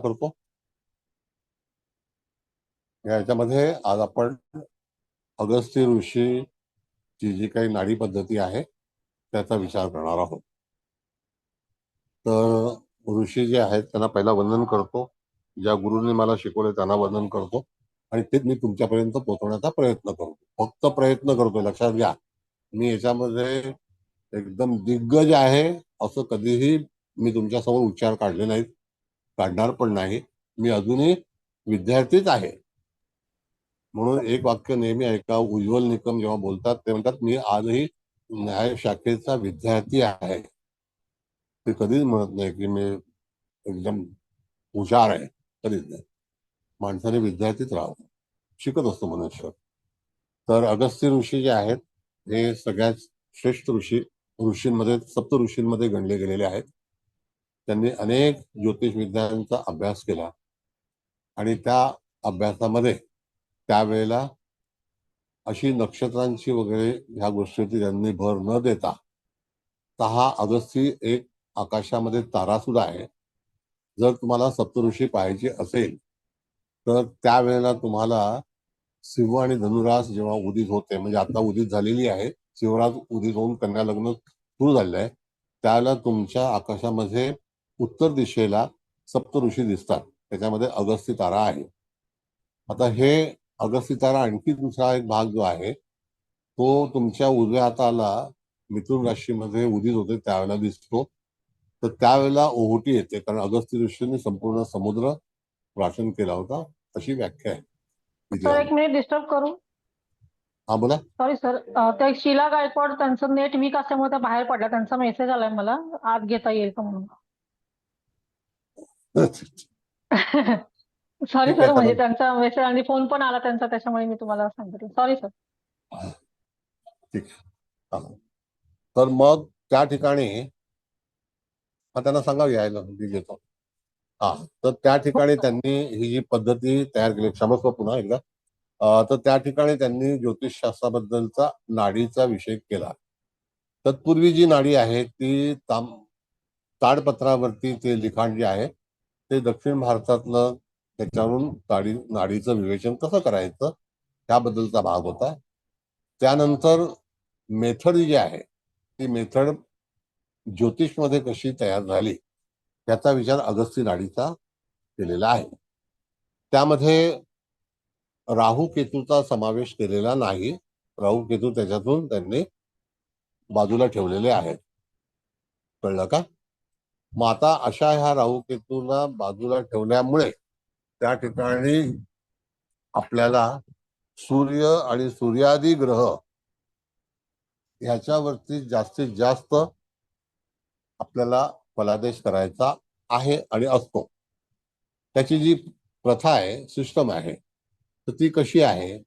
करतो. याच्यामध्ये आज आपण अगस्त्य ऋषीची जी काही नाडी पद्धती आहे त्याचा विचार करणार आहोत. तर ऋषी जे आहेत त्यांना पहिला वंदन करतो. ज्या गुरुने मला शिकवले त्यांना वंदन करतो आणि तेच मी तुमच्यापर्यंत पोहोचवण्याचा प्रयत्न करतो. फक्त प्रयत्न करतो, लक्षात घ्या. मी याच्यामध्ये एकदम दिग्गज आहे असं कधीही मी तुमच्यासमोर उच्चार काढले नाहीत, काढणार पण नाही. मी अजूनही विद्यार्थीच आहे. म्हणून एक वाक्य नेहमी ऐका. उज्ज्वल निकम जेव्हा बोलतात ते म्हणतात मी आजही न्याय शाखेचा विद्यार्थी आहे. ते कधीच म्हणत नाही की मी एकदम हुशार आहे, कधीच नाही. माणसाने विद्यार्थीच राहावं, शिकत असतो मनुष्य. तर अगस्त्य ऋषी जे आहेत हे सगळ्यात श्रेष्ठ ऋषींमध्ये, सप्त ऋषींमध्ये गणले गेलेले आहेत. त्यांनी अनेक ज्योतिष विद्यांचा अभ्यास केला आणि त्या अभ्यासामध्ये त्यावेळेला अशी नक्षत्रांची वगैरे ह्या गोष्टीची त्यांनी भर न देता, हा अगस्ती एक आकाशामध्ये तारा सुद्धा आहे. जर तुम्हाला सप्तऋषी पाहायचे असेल तर त्यावेळेला तुम्हाला सिंह आणि धनुरास जेव्हा उदित होते, म्हणजे आता उदित झालेली आहे, शिवराज उदित होऊन कन्या लग्न सुरू झालेलं आहे, त्यावेळेला तुमच्या आकाशामध्ये उत्तर दिशेला सप्तऋषी दिसतात. त्याच्यामध्ये अगस्ती तारा आहे. आता हे अगस्ती तारा आणखी दुसरा एक भाग जो आहे तो तुमच्या उजव्या हाताला मिथुन राशीमध्ये उदित होते त्यावेळेला दिसतो. तर त्यावेळेला ओहोटी येते, कारण अगस्त्य ऋषींनी संपूर्ण समुद्र प्राशन केला होता, अशी व्याख्या आहे. सर एक मिनिट डिस्टर्ब करू? हा बोला. सॉरी सर, ते शीला गायकवाड त्यांचं नेट वीक असल्यामुळे त्या बाहेर पडला. त्यांचा मेसेज आलाय मला, आत घेता येईल का म्हणून. सॉरी ठीक आहे, सर, म्हणजे चालेल. त्यांचा मेसेज आणि फोन पण आला त्यांचा, त्याच्यामुळे मी तुम्हाला सांगितलं. Sorry sir. ठीक आहे. तर मग त्या ठिकाणी त्यांना सांगावं यायला, मी घेतो. तर त्या ठिकाणी त्यांनी ही जी पद्धती तयार केली, क्षमस्व पुन्हा एकदा. तर त्या ठिकाणी त्यांनी ज्योतिषशास्त्राबद्दलचा नाडीचा विषय केला. तत्पूर्वी जी नाडी आहे ती ताडपत्रावरती ते लिखाण जे आहे ते दक्षिण भारतातलं, त्याच्यावरून नाडीचं विवेचन कसं करायचं त्याबद्दलचा भाग होता. त्यानंतर मेथड जी आहे ती मेथड ज्योतिषमध्ये कशी तयार झाली त्याचा विचार अगस्ती नाडीचा केलेला आहे. त्यामध्ये राहू केतूचा समावेश केलेला नाही. राहू केतू त्याच्यातून त्यांनी बाजूला ठेवलेले आहेत. कळलं का? मग आता अशा ह्या राहू केतूला बाजूला ठेवल्यामुळे त्या ठिकाणी आपल्याला सूर्य आणि सूर्यादी ग्रह ह्याच्यावरती जास्तीत जास्त आपल्याला फलादेश करायचा आहे आणि असतो. त्याची जी प्रथा आहे, सिस्टम आहे, तर ती कशी आहे,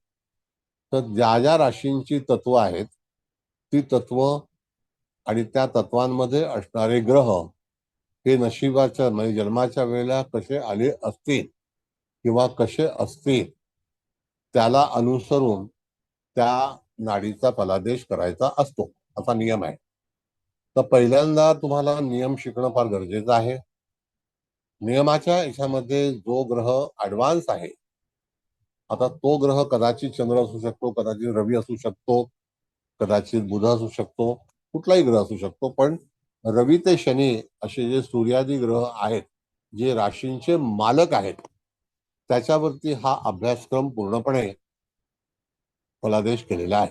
तर ज्या ज्या राशींची तत्व आहेत ती तत्व आणि त्या तत्वांमध्ये असणारे ग्रह हे नशिबाच्या, म्हणजे जन्माच्या वेळेला कसे आले असतील किंवा कसे असतील त्याला अनुसरून त्या नाडीचा फलादेश करायचा असतो, असा नियम आहे. तर पहिल्यांदा तुम्हाला नियम शिकणं फार गरजेचं आहे. नियमाच्या याच्यामध्ये जो ग्रह ऍडव्हान्स आहे, आता तो ग्रह कदाचित चंद्र असू शकतो, कदाचित रवी असू शकतो, कदाचित बुध असू शकतो, कुठलाही ग्रह असू शकतो. पण रवी ते शनी असे जे सूर्यादी ग्रह आहेत, जे राशींचे मालक आहेत, त्याच्यावरती हा अभ्यासक्रम पूर्णपणे फलादेश केलेला आहे.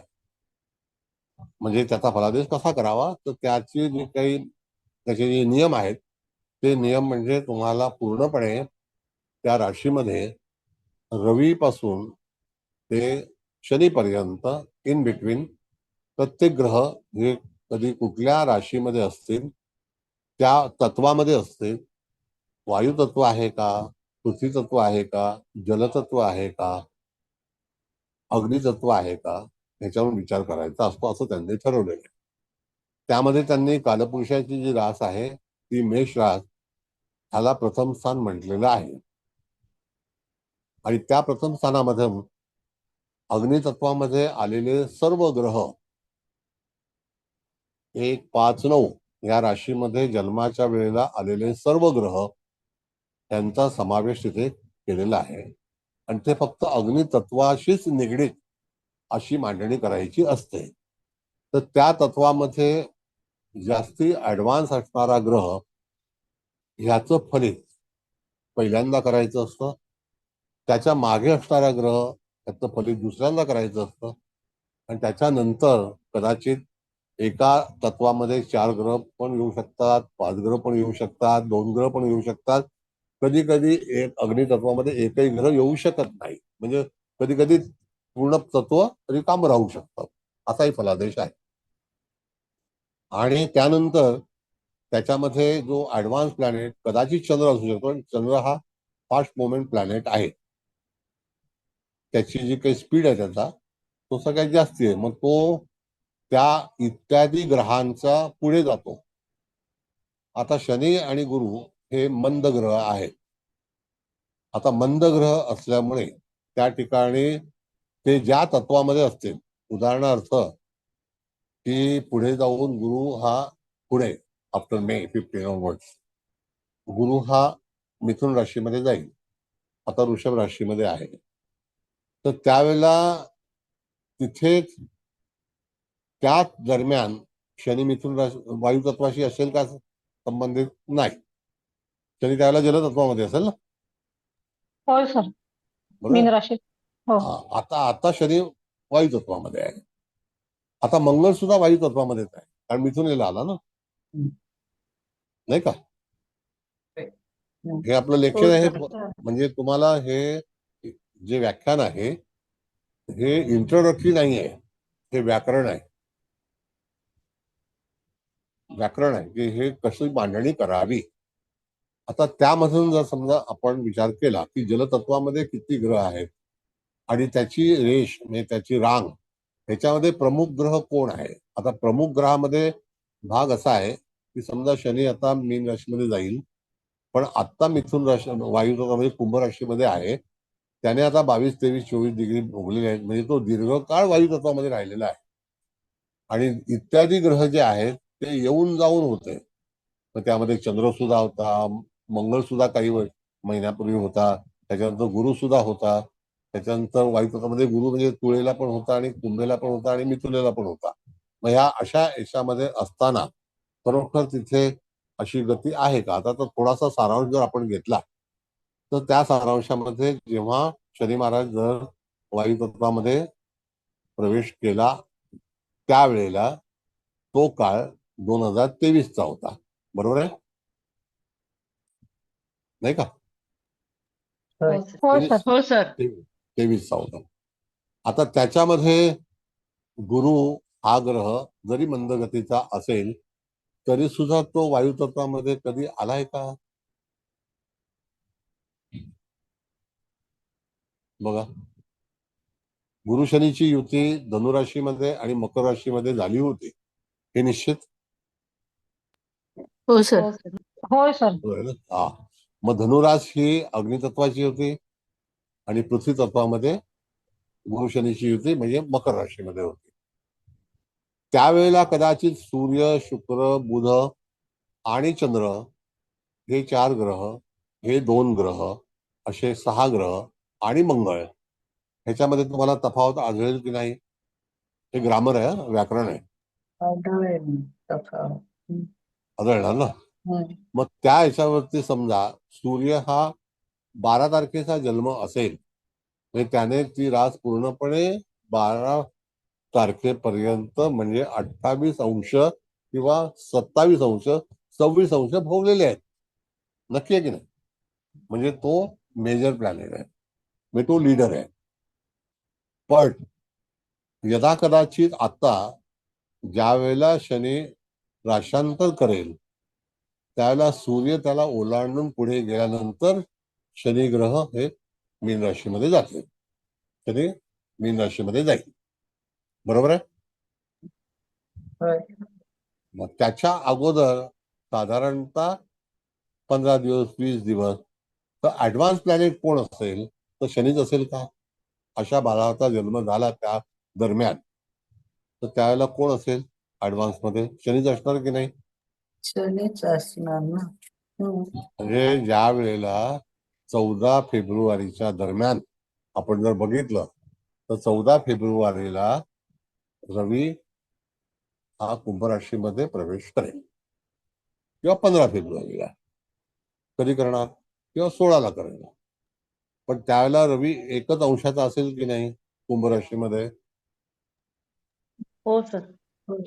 म्हणजे त्याचा फलादेश कसा करावा, तर त्याचे जे काही त्याचे जे नियम आहेत ते नियम म्हणजे तुम्हाला पूर्णपणे त्या राशीमध्ये रवीपासून ते शनीपर्यंत इन बिटवीन प्रत्येक ग्रह हे कधी कुठल्या राशीमध्ये असतील, त्या तत्वामध्ये असतील. वायुतत्व आहे का, पृथ्वी तत्व आहे का, जलतत्व आहे का, अग्नितत्व आहे का, ह्याच्यावर विचार करायचा असतो, असं त्यांनी ठरवलेलं आहे. त्यामध्ये त्यांनी कालपुरुषाची जी रास आहे ती मेष रास ह्याला प्रथम स्थान म्हटलेलं आहे. आणि त्या प्रथम स्थानामध्ये अग्नितत्वामध्ये आलेले सर्व ग्रह 1, 5, 9 या राशीमध्ये जन्माच्या वेळेला आलेले सर्व ग्रह यांचा समावेश तिथे केलेला आहे आणि ते फक्त अग्नितत्वाशीच निगडीत अशी मांडणी करायची असते. तर त्या तत्वामध्ये जास्ती ऍडव्हान्स असणारा ग्रह ह्याचं फलित पहिल्यांदा करायचं असतं. त्याच्या मागे असणारा ग्रह त्याचं फलित दुसऱ्यांदा करायचं असतं आणि त्याच्यानंतर कदाचित एका तत्वामध्ये 4 ग्रह पण येऊ शकतात, 5 ग्रह पण येऊ शकतात, 2 ग्रह पण येऊ शकतात. कधी कधी एक अग्नितत्वामध्ये एकही ग्रह येऊ शकत नाही. म्हणजे कधी कधी पूर्ण तत्व रिकाम राहू शकतं. असाही फलादेश आहे. आणि त्यानंतर त्याच्यामध्ये जो ऍडव्हान्स प्लॅनेट कदाचित चंद्र असू शकतो. पण चंद्र हा फास्ट मुवमेंट प्लॅनेट आहे. त्याची जी काही स्पीड आहे त्याचा तो सगळ्यात जास्ती आहे. मग तो त्या इत्यादी ग्रहांचा पुढे जातो. आता शनी आणि गुरु हे मंद ग्रह आहेत. आता मंद ग्रह असल्यामुळे त्या ठिकाणी ते ज्या तत्वामध्ये असतील, उदाहरणार्थ की पुढे जाऊन गुरु हा पुढे आफ्टर मे 15 ऑनवर्ड्स गुरु हा मिथुन राशीमध्ये जाईल. आता वृषभ राशीमध्ये आहे. तर त्यावेळेला तिथेच त्याच दरम्यान शनी मिथुन राशी वायू तत्वाशी असेल का संबंधित नाही. शनी त्यावेळेला जलतत्वामध्ये असेल ना, होय सर. बरोबर. मीन राशीत. हो. आता आता शनी वायू तत्वामध्ये आहे. आता मंगळ सुद्धा वायू तत्वामध्येच आहे, कारण मिथुनेला आला ना, नाही का. हे आपलं लेक्चर आहे. म्हणजे तुम्हाला हे जे व्याख्यान आहे हे इंट्रोडक्टरी नाही आहे, हे व्याकरण आहे. व्याकरण आहे की हे कशी मांडणी करावी. आता त्यामधून जर समजा आपण विचार केला की जलतत्वामध्ये किती ग्रह आहेत आणि त्याची रेष म्हणजे त्याची रांग ह्याच्यामध्ये प्रमुख ग्रह कोण आहे. आता प्रमुख ग्रहामध्ये भाग असा आहे की समजा शनी आता मीन राशीमध्ये जाईल, पण आत्ता मिथुन राशी वायू तत्वामध्ये कुंभ राशीमध्ये आहे. त्याने आता 22, 23, 24 डिग्री भोगलेले आहेत. म्हणजे तो दीर्घकाळ वायू तत्वामध्ये राहिलेला आहे. आणि इत्यादी ग्रह जे आहेत ते येऊन जाऊन होते. तर त्यामध्ये चंद्र सुद्धा होता, मंगळ सुद्धा काही महिन्यापूर्वी होता, त्याच्यानंतर गुरु सुद्धा होता. त्याच्यानंतर वायुतत्वामध्ये गुरु म्हणजे तुळेला पण होता आणि कुंभेला पण होता आणि मिथुनेला पण होता. मग ह्या अशा याच्यामध्ये असताना खरोखर तिथे अशी गती आहे का. आता तर थोडासा सारांश जर आपण घेतला तर त्या सारांशामध्ये जेव्हा शनी महाराज जर वायुतत्वामध्ये प्रवेश केला त्यावेळेला तो काळ 2023चा होता. बरोबर आहे, नाही का. होय सर. हो सर. 23चा होता. आता त्याच्यामध्ये गुरु हा ग्रह जरी मंदगतीचा असेल तरी सुद्धा तो वायुतत्वामध्ये कधी आलाय का. बघा, गुरु शनीची युती धनुराशीमध्ये आणि मकर राशीमध्ये झाली होती, हे निश्चित. हो सर. होय सर. बरोबर आहे ना? हा. मग धनुराश ही अग्नितत्वाची होती आणि पृथ्वी तत्वामध्ये गुरु शनीची युती म्हणजे मकर राशीमध्ये होती. त्यावेळेला कदाचित सूर्य, शुक्र, बुध आणि चंद्र हे 4 ग्रह, हे 2 ग्रह, असे 6 ग्रह आणि मंगळ ह्याच्यामध्ये तुम्हाला तफावत आढळेल की नाही. हे ग्रामर आहे, व्याकरण आहे. आढळणार ना. मग त्या ह्याच्यावरती समजा सूर्य हा 12 तारखेचा जन्म असेल म्हणजे त्याने ती रास पूर्णपणे 12 तारखेपर्यंत म्हणजे 28 अंश किंवा 27 अंश 26 अंश भोगलेले आहेत. नक्की आहे की नाही. म्हणजे तो मेजर प्लॅनेट आहे, म्हणजे तो लीडर आहे. पण यदा कदाचित आता ज्या वेळेला शनी राशांतर करेल त्यावेळेला सूर्य त्याला ओलांडून पुढे गेल्यानंतर शनी ग्रह हे मीन राशीमध्ये जाते. शनी मीन राशीमध्ये जाईल. बरोबर आहे. मग त्याच्या अगोदर साधारणतः 15 दिवस 20 दिवस तर ऍडव्हान्स प्लॅनेट कोण असेल तर शनीच असेल का. अशा बाळाचा जन्म झाला त्या दरम्यान तर त्यावेळेला कोण असेल ऍडव्हान्स मध्ये. शनीच असणार की नाही. शनीच असणार ना. म्हणजे ज्या वेळेला 14 फेब्रुवारीच्या दरम्यान आपण जर बघितलं तर 14 फेब्रुवारीला रवी हा कुंभ राशीमध्ये प्रवेश करेल किंवा 15 फेब्रुवारीला कधी करणार किंवा 16ला करणार. पण त्यावेळेला रवी एकच अंशाचा असेल की नाही कुंभ राशीमध्ये? हो सर.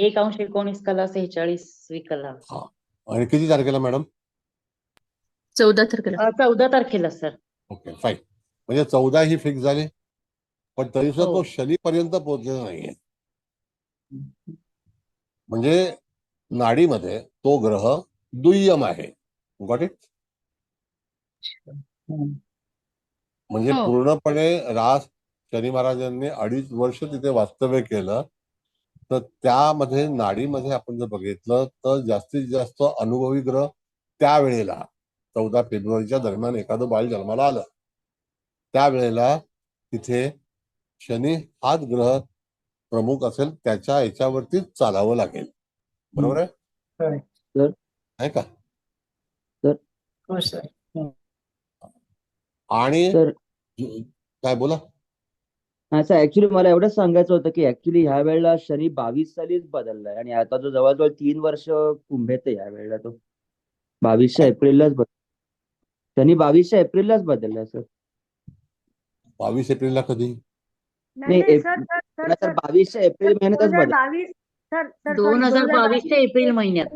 1 अंश 19 कला 46 कला. हा. आणि किती तारखेला मॅडम? 14 तारखेला. 14 तारखेला सर. Okay fine. म्हणजे 14 ही फिक्स झाली, पण तरी सुद्धा हो. तो शनीपर्यंत पोहोचलेला नाहीये. म्हणजे नाडीमध्ये तो ग्रह दुय्यम आहे. Got it? म्हणजे हो. पूर्णपणे रास शनी महाराजांनी 2.5 वर्ष तिथे वास्तव्य केलं, तर त्यामध्ये नाडीमध्ये आपण जर बघितलं तर जास्तीत जास्त अनुभवी ग्रह त्यावेळेला 14 फेब्रुवारीच्या दरम्यान एखादं बाळ जन्माला आलं त्यावेळेला तिथे शनी हाच ग्रह प्रमुख असेल, त्याच्या याच्यावरतीच चालावं लागेल. बरोबर आहे? सर. आहे का? हो सर. आणि तर काय बोला? असं ऍक्च्युली मला एवढंच सांगायचं होतं की ऍक्च्युली ह्या वेळेला शनी 22 सालीच बदललाय आणि आता जो जवळजवळ 3 वर्ष कुंभेत आहे ह्या वेळेला तो 22 एप्रिललाच शनी 22 एप्रिललाच बदललाय सर. 22 एप्रिलला कधी? नाही सर 22 एप्रिल महिन्यातच बदल 2022 सर 2022 एप्रिल महिन्यात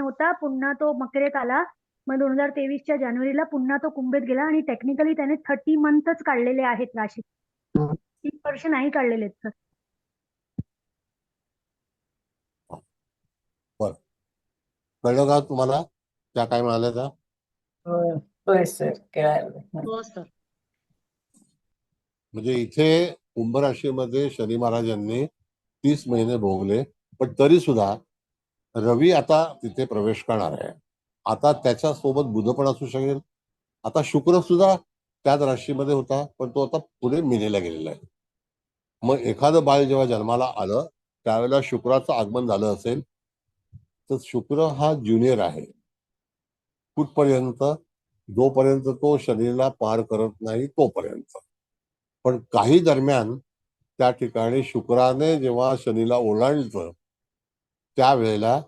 होता. पुन्हा तो मकरेत आला. मग 2023च्या जानेवारीला पुन्हा तो कुंभेत गेला आणि टेक्निकली त्याने 30 मंथच काढलेले आहेत राशीत. 3 वर्ष नाही काढलेले आहेत सर. बरं, कळलं का तुम्हाला त्या काय म्हणाल्या त्या? होय सर. हो सर. म्हणजे इथे कुंभ राशीमध्ये शनी महाराजांनी 30 महिने भोगले, पण तरी सुद्धा रवी आता तिथे प्रवेश करणार आहे. आता त्याच्या सोबत बुध पण असू शकेल. आता शुक्र सुद्धा त्याच राशीमध्ये होता, पण तो आता पुढे मीनेला गेलेला आहे. मग एखादं बाळ जेव्हा जन्माला आलं त्यावेळेला शुक्राचं आगमन झालं असेल तर शुक्र हा ज्युनियर आहे कुठपर्यंत? जोपर्यंत तो शनीला पार करत नाही तोपर्यंत. पण काही दरम्यान त्या ठिकाणी शुक्राने जेव्हा शनीला ओलांडलं त्यावेळेला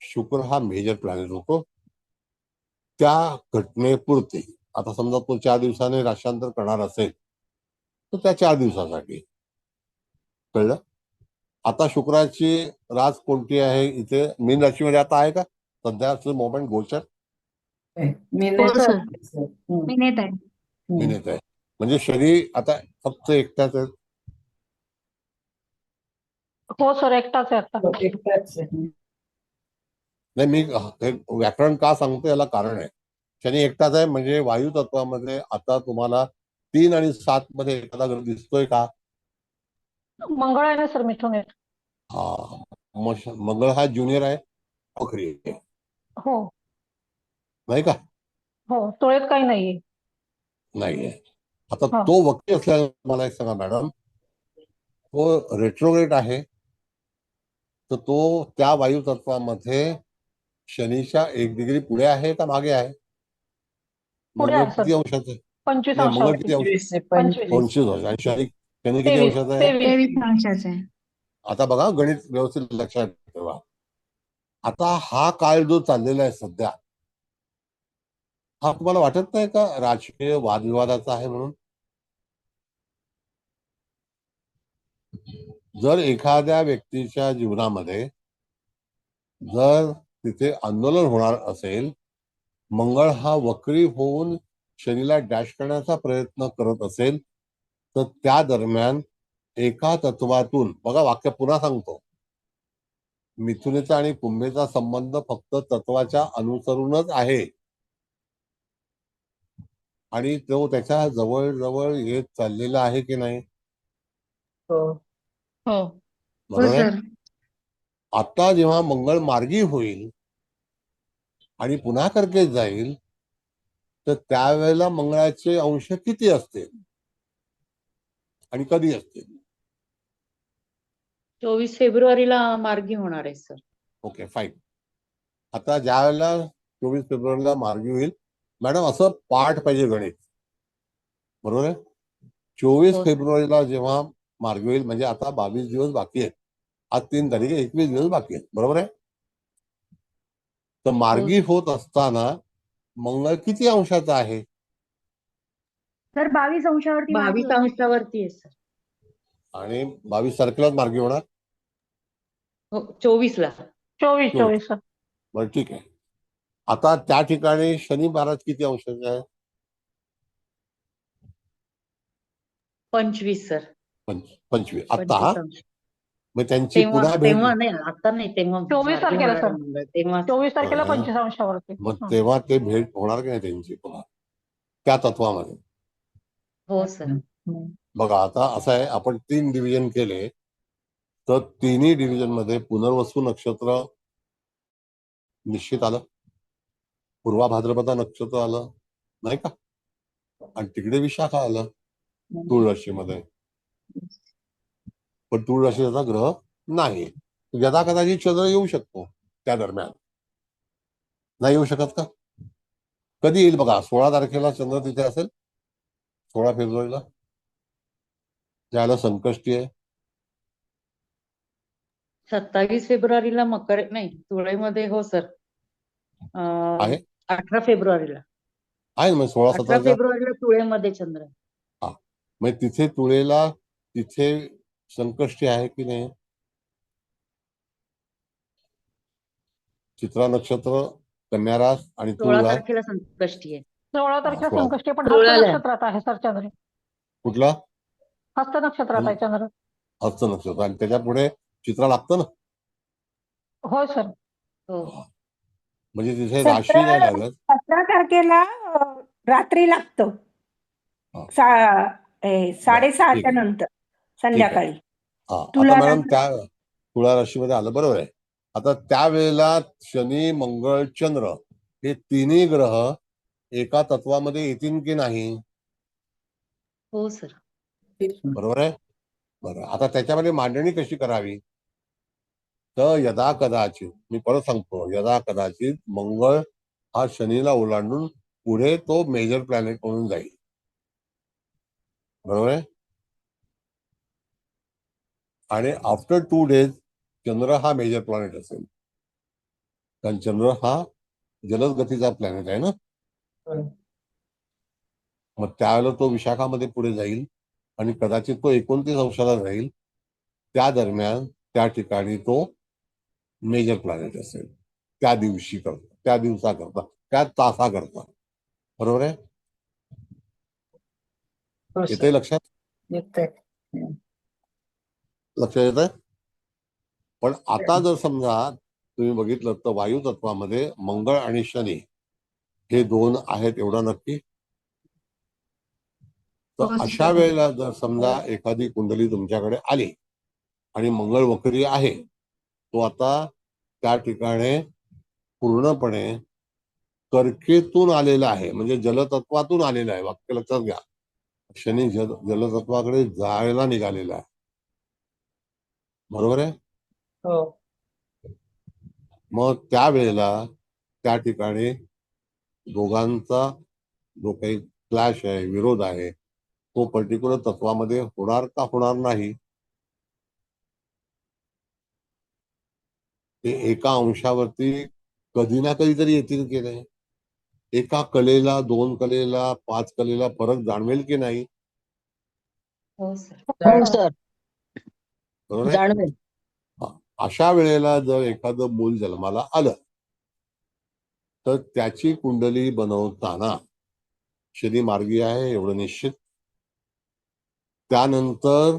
शुक्र हा मेजर प्लॅनेट होतो त्या घटनेपुरती. आता समजा तो 4 दिवसाने राशांतर करणार असेल तर त्या 4 दिवसासाठी. कळलं? आता शुक्राची रास कोणती आहे इथे? मीन राशीमध्ये आता आहे का सध्याचं मोमेंट गोचर? हो सर. मीनेत आहे. मीनेत आहे. म्हणजे शनी आता फक्त एकटाच आहे. हो सर, एकटाच आहे आता. नाही, मी हे व्याकरण का सांगतो याला कारण आहे. शनी एकटाच आहे म्हणजे वायू तत्वामध्ये आता तुम्हाला 3 आणि 7 मध्ये एखादा ग्रह दिसतोय का? मंगळ आहे ना सर मिथुनेत. हा, मंगळ हा ज्युनियर आहे, वक्री आहे. हो नाही का? हो, तुळेत काही नाहीये. नाहीये. आता हा. तो वक्री असल्याने मला एक सांगा मॅडम, तो रेट्रोग्रेड आहे तर तो त्या वायू तत्वामध्ये शनीच्या 1 डिग्री पुढे आहे का मागे आहे? पुढे मंगळ आहे सर. किती अंशाचं आहे? 25 नाही, मंगळ अंशावर. किती अंश? 25 25 अंश. आणि शनी किती 23 अंशाचा आहे? 23 अंशाचे आहे. आता बघा, गणित व्यवस्थित लक्षात ठेवा. आता हा काळ जो चाललेला आहे सध्या, हा तुम्हाला वाटत नाही का राजकीय वादविवादाचा आहे म्हणून? जर एखाद्या व्यक्तीच्या जीवनामध्ये जर तिथे आंदोलन होणार असेल, मंगळ हा वक्री होऊन शनीला डॅश करण्याचा प्रयत्न करत असेल, तर त्या दरम्यान एका तत्वातून, बघा वाक्य पुन्हा सांगतो, मिथुनेचा आणि कुंभेचा संबंध फक्त तत्वाच्या अनुसरूनच आहे आणि तो त्याच्या जवळ जवळ येत चाललेला आहे की नाही? हो बरोबर आहे? आता जेव्हा मंगळ मार्गी होईल आणि पुन्हा कर्केत जाईल तर त्यावेळेला मंगळाचे अंश किती असतील आणि कधी असतील? 24 फेब्रुवारीला मार्गी होणार आहे सर. Okay fine. आता ज्या वेळेला 24 फेब्रुवारीला मार्गी होईल मॅडम असं पाठ पाहिजे गणित, बरोबर आहे. 24 हो. फेब्रुवारीला जेव्हा मार्गी होईल, म्हणजे आता 22 दिवस बाकी आहेत. आज 3 तारीख आहे, 21 दिवस बाकी आहेत, बरोबर आहे. तर मार्गी होत असताना मंगळ किती अंशाचा आहे? सर 22 अंशावरती मार्गी 22 अंशावरती आहे सर. आणि 22 तारखेलाच मार्गी होणार. हो 24 ला. 24 सर. बरं ठीक आहे. आता त्या ठिकाणी शनी महाराज किती अंशाचे आहे? 25 सर. 25. आता 25 अंश. मग त्यांची तेव्हा पुन्हा भेट, तेव्हा नाही, आता नाही, तेव्हा 24 मार्गी तारखेला होणार सर. आहे मंगळ तेव्हा. 24 तारखेला बरं. 25 अंशावरती. मग हं. तेव्हा ते भेट होणार की नाही त्यांची पुन्हा त्या तत्वामध्ये? हो सर. बघा आता असं आहे, आपण 3 डिव्हिजन केले, तर तिन्ही डिव्हिजन मध्ये पुनर्वसू नक्षत्र निश्चित आलं, पूर्वा भाद्रपदा नक्षत्र आलं, नाही का, आणि तिकडे विशाखा आलं तुळ राशीमध्ये. पण तुळ राशीचा ग्रह नाही. यदा कदाचित चंद्र येऊ शकतो त्या दरम्यान, नाही येऊ शकत का? कधी येईल बघा, 16 तारखेला चंद्र तिथे असेल, 16 फेब्रुवारीला, ज्याला संकष्टी आहे. 27 फेब्रुवारीला मकर नाही तुळेमध्ये. हो सर. आहे 18 फेब्रुवारीला आहे मग 16 18 17 फेब्रुवारीला तुळेमध्ये चंद्र. मग तिथे तुळेला तिथे संकष्टी आहे की नाही? चित्रा नक्षत्र, कन्या रास आणि 16 तुळ रास. तारखेला संकष्टी आहे. 16 तारखेला 16. संकष्टी, पण हस्त तुळाला. नक्षत्रात आहे सर चंद्र. कुठला? हस्त नक्षत्रात आहे चंद्र. हस्त नक्षत्र, आणि त्याच्या पुढे चित्रा लागतं ना. होय सर. हो. म्हणजे तिथे राशी नाही लागत. 17 तारखेला रात्री लागतं. हा. 6:30च्या ठीक आहे. नंतर संध्याकाळी. हा, तुला आता मॅडम राशी- त्या तुळा राशीमध्ये आलं, बरोबर आहे. आता त्यावेळेला शनी, मंगळ, चंद्र हे तिन्ही ग्रह एका तत्वामध्ये येतील की नाही? हो सर. बरोबर आहे. बरं, आता त्याच्यामध्ये मांडणी कशी करावी? तर यदा कदाचित, मी परत सांगतो, यदा कदाचित मंगळ हा शनीला ओलांडून पुढे तो मेजर प्लॅनेट म्हणून जाईल, बरोबर आहे. आणि आफ्टर 2 days चंद्र हा मेजर प्लॅनेट असेल, कारण चंद्र हा जलद गतीचा प्लॅनेट आहे ना. मग त्यावेळेला तो विशाखामध्ये पुढे जाईल आणि कदाचित तो 29 अंशाला राहील. त्या दरम्यान त्या ठिकाणी तो मेजर प्लॅनेट असेल, त्या दिवशी करता, त्या दिवसाकरता, त्या तासाकरता, बरोबर आहे. येते लक्षात? लक्षात येत आहे. पण आता जर समजा तुम्ही बघितलं तर वायू तत्वामध्ये मंगळ आणि शनी हे 2 आहेत, एवढा नक्की. तर अशा वेळेला जर समजा एखादी कुंडली तुमच्याकडे आली आणि मंगळ वक्री आहे, तो आता त्या ठिकाणी पूर्णपणे कर्केतून आलेला आहे, म्हणजे जलतत्वातून आलेला आहे. वाक्य लक्षात घ्या, शनी जलतत्वाकडे जायला निघालेला आहे, बरोबर आहे. मग त्यावेळेला त्या ठिकाणी दोघांचा जो काही क्लॅश आहे, विरोध आहे, तो पर्टिक्युलर तत्वामध्ये होणार का होणार नाही? ते एका अंशावरती कधी ना कधीतरी येतील की नाही? एका कलेला, 2 कलेला, 5 कलेला फरक जाणवेल की नाही? हो सर. बरोबर आहे. जाणवेल. अशा वेळेला जर एखादं मूल जन्माला आलं तर त्याची कुंडली बनवताना शनी मार्गी आहे एवढं निश्चित. त्यानंतर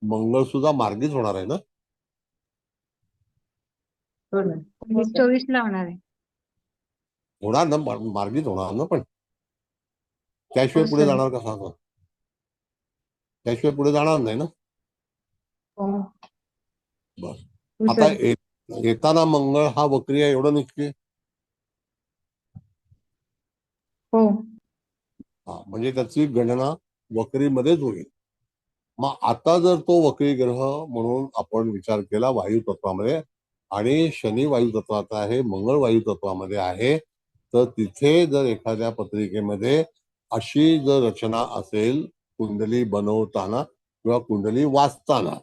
मंगळ सुद्धा मार्गीच होणार आहे ना. 24 ला होणार आहे. होणार ना, मार्गीच होणार ना. पण त्याशिवाय पुढे जाणार का सांगा? त्याशिवाय पुढे जाणार नाही ना. बर, आता येताना मंगळ हा वक्री आहे एवढं निश्चित. हो. हा, म्हणजे त्याची गणना वक्रीमध्येच होईल. मग आता जर तो वक्री ग्रह म्हणून आपण विचार केला वायू तत्वामध्ये, आणि शनी वायू तत्वात आहे, मंगळ वायू तत्वामध्ये आहे, तर तिथे जर एखाद्या पत्रिकेमध्ये अशी जर रचना असेल कुंडली बनवताना किंवा कुंडली वाचताना,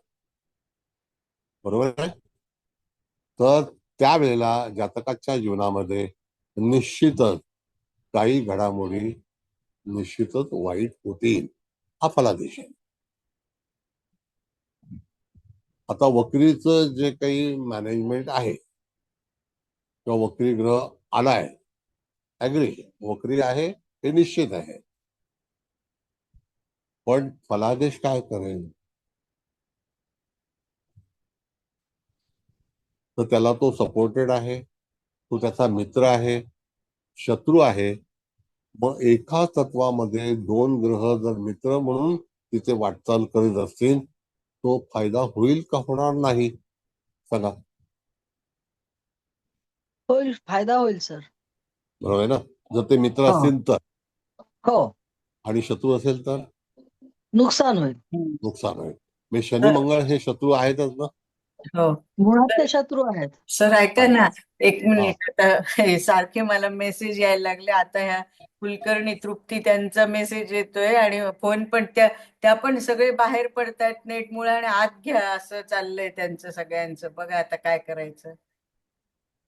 बरोबर आहे, तर त्यावेळेला जातकाच्या जीवनामध्ये निश्चितच काही घडामोडी निश्चितच वाईट होतील, हा फलादेश आहे. आता वक्रीचं जे काही मॅनेजमेंट आहे किंवा वक्री ग्रह आलाय, ऍग्री, वक्री आहे हे निश्चित आहे, पण फलादेश काय करेल? तर त्याला तो सपोर्टेड आहे, तो त्याचा मित्र आहे, शत्रू आहे. मग एका तत्वामध्ये दोन ग्रह जर मित्र म्हणून तिथे वाटचाल करीत असतील, तो फायदा होईल का होणार नाही? सांगा. होईल, फायदा होईल सर. बरोबर आहे ना? जर ते मित्र हो. असतील तर, हो, आणि शत्रू असेल तर नुकसान होईल. नुकसान होईल. म्हणजे शनी मंगळ हे शत्रू आहेतच ना. हो, मुळात ते शत्रू आहेत. सर ऐका ना, एक हा. मिनिट. आता हे सारखे मला मेसेज यायला लागले. आता ह्या कुलकर्णी तृप्ती त्यांचा मेसेज येतोय आणि फोन पण त्या पण सगळे बाहेर पडतायत नेटमुळे आणि आत घ्या असं चाललंय त्यांचं सगळ्यांचं. बघा आता काय करायचं.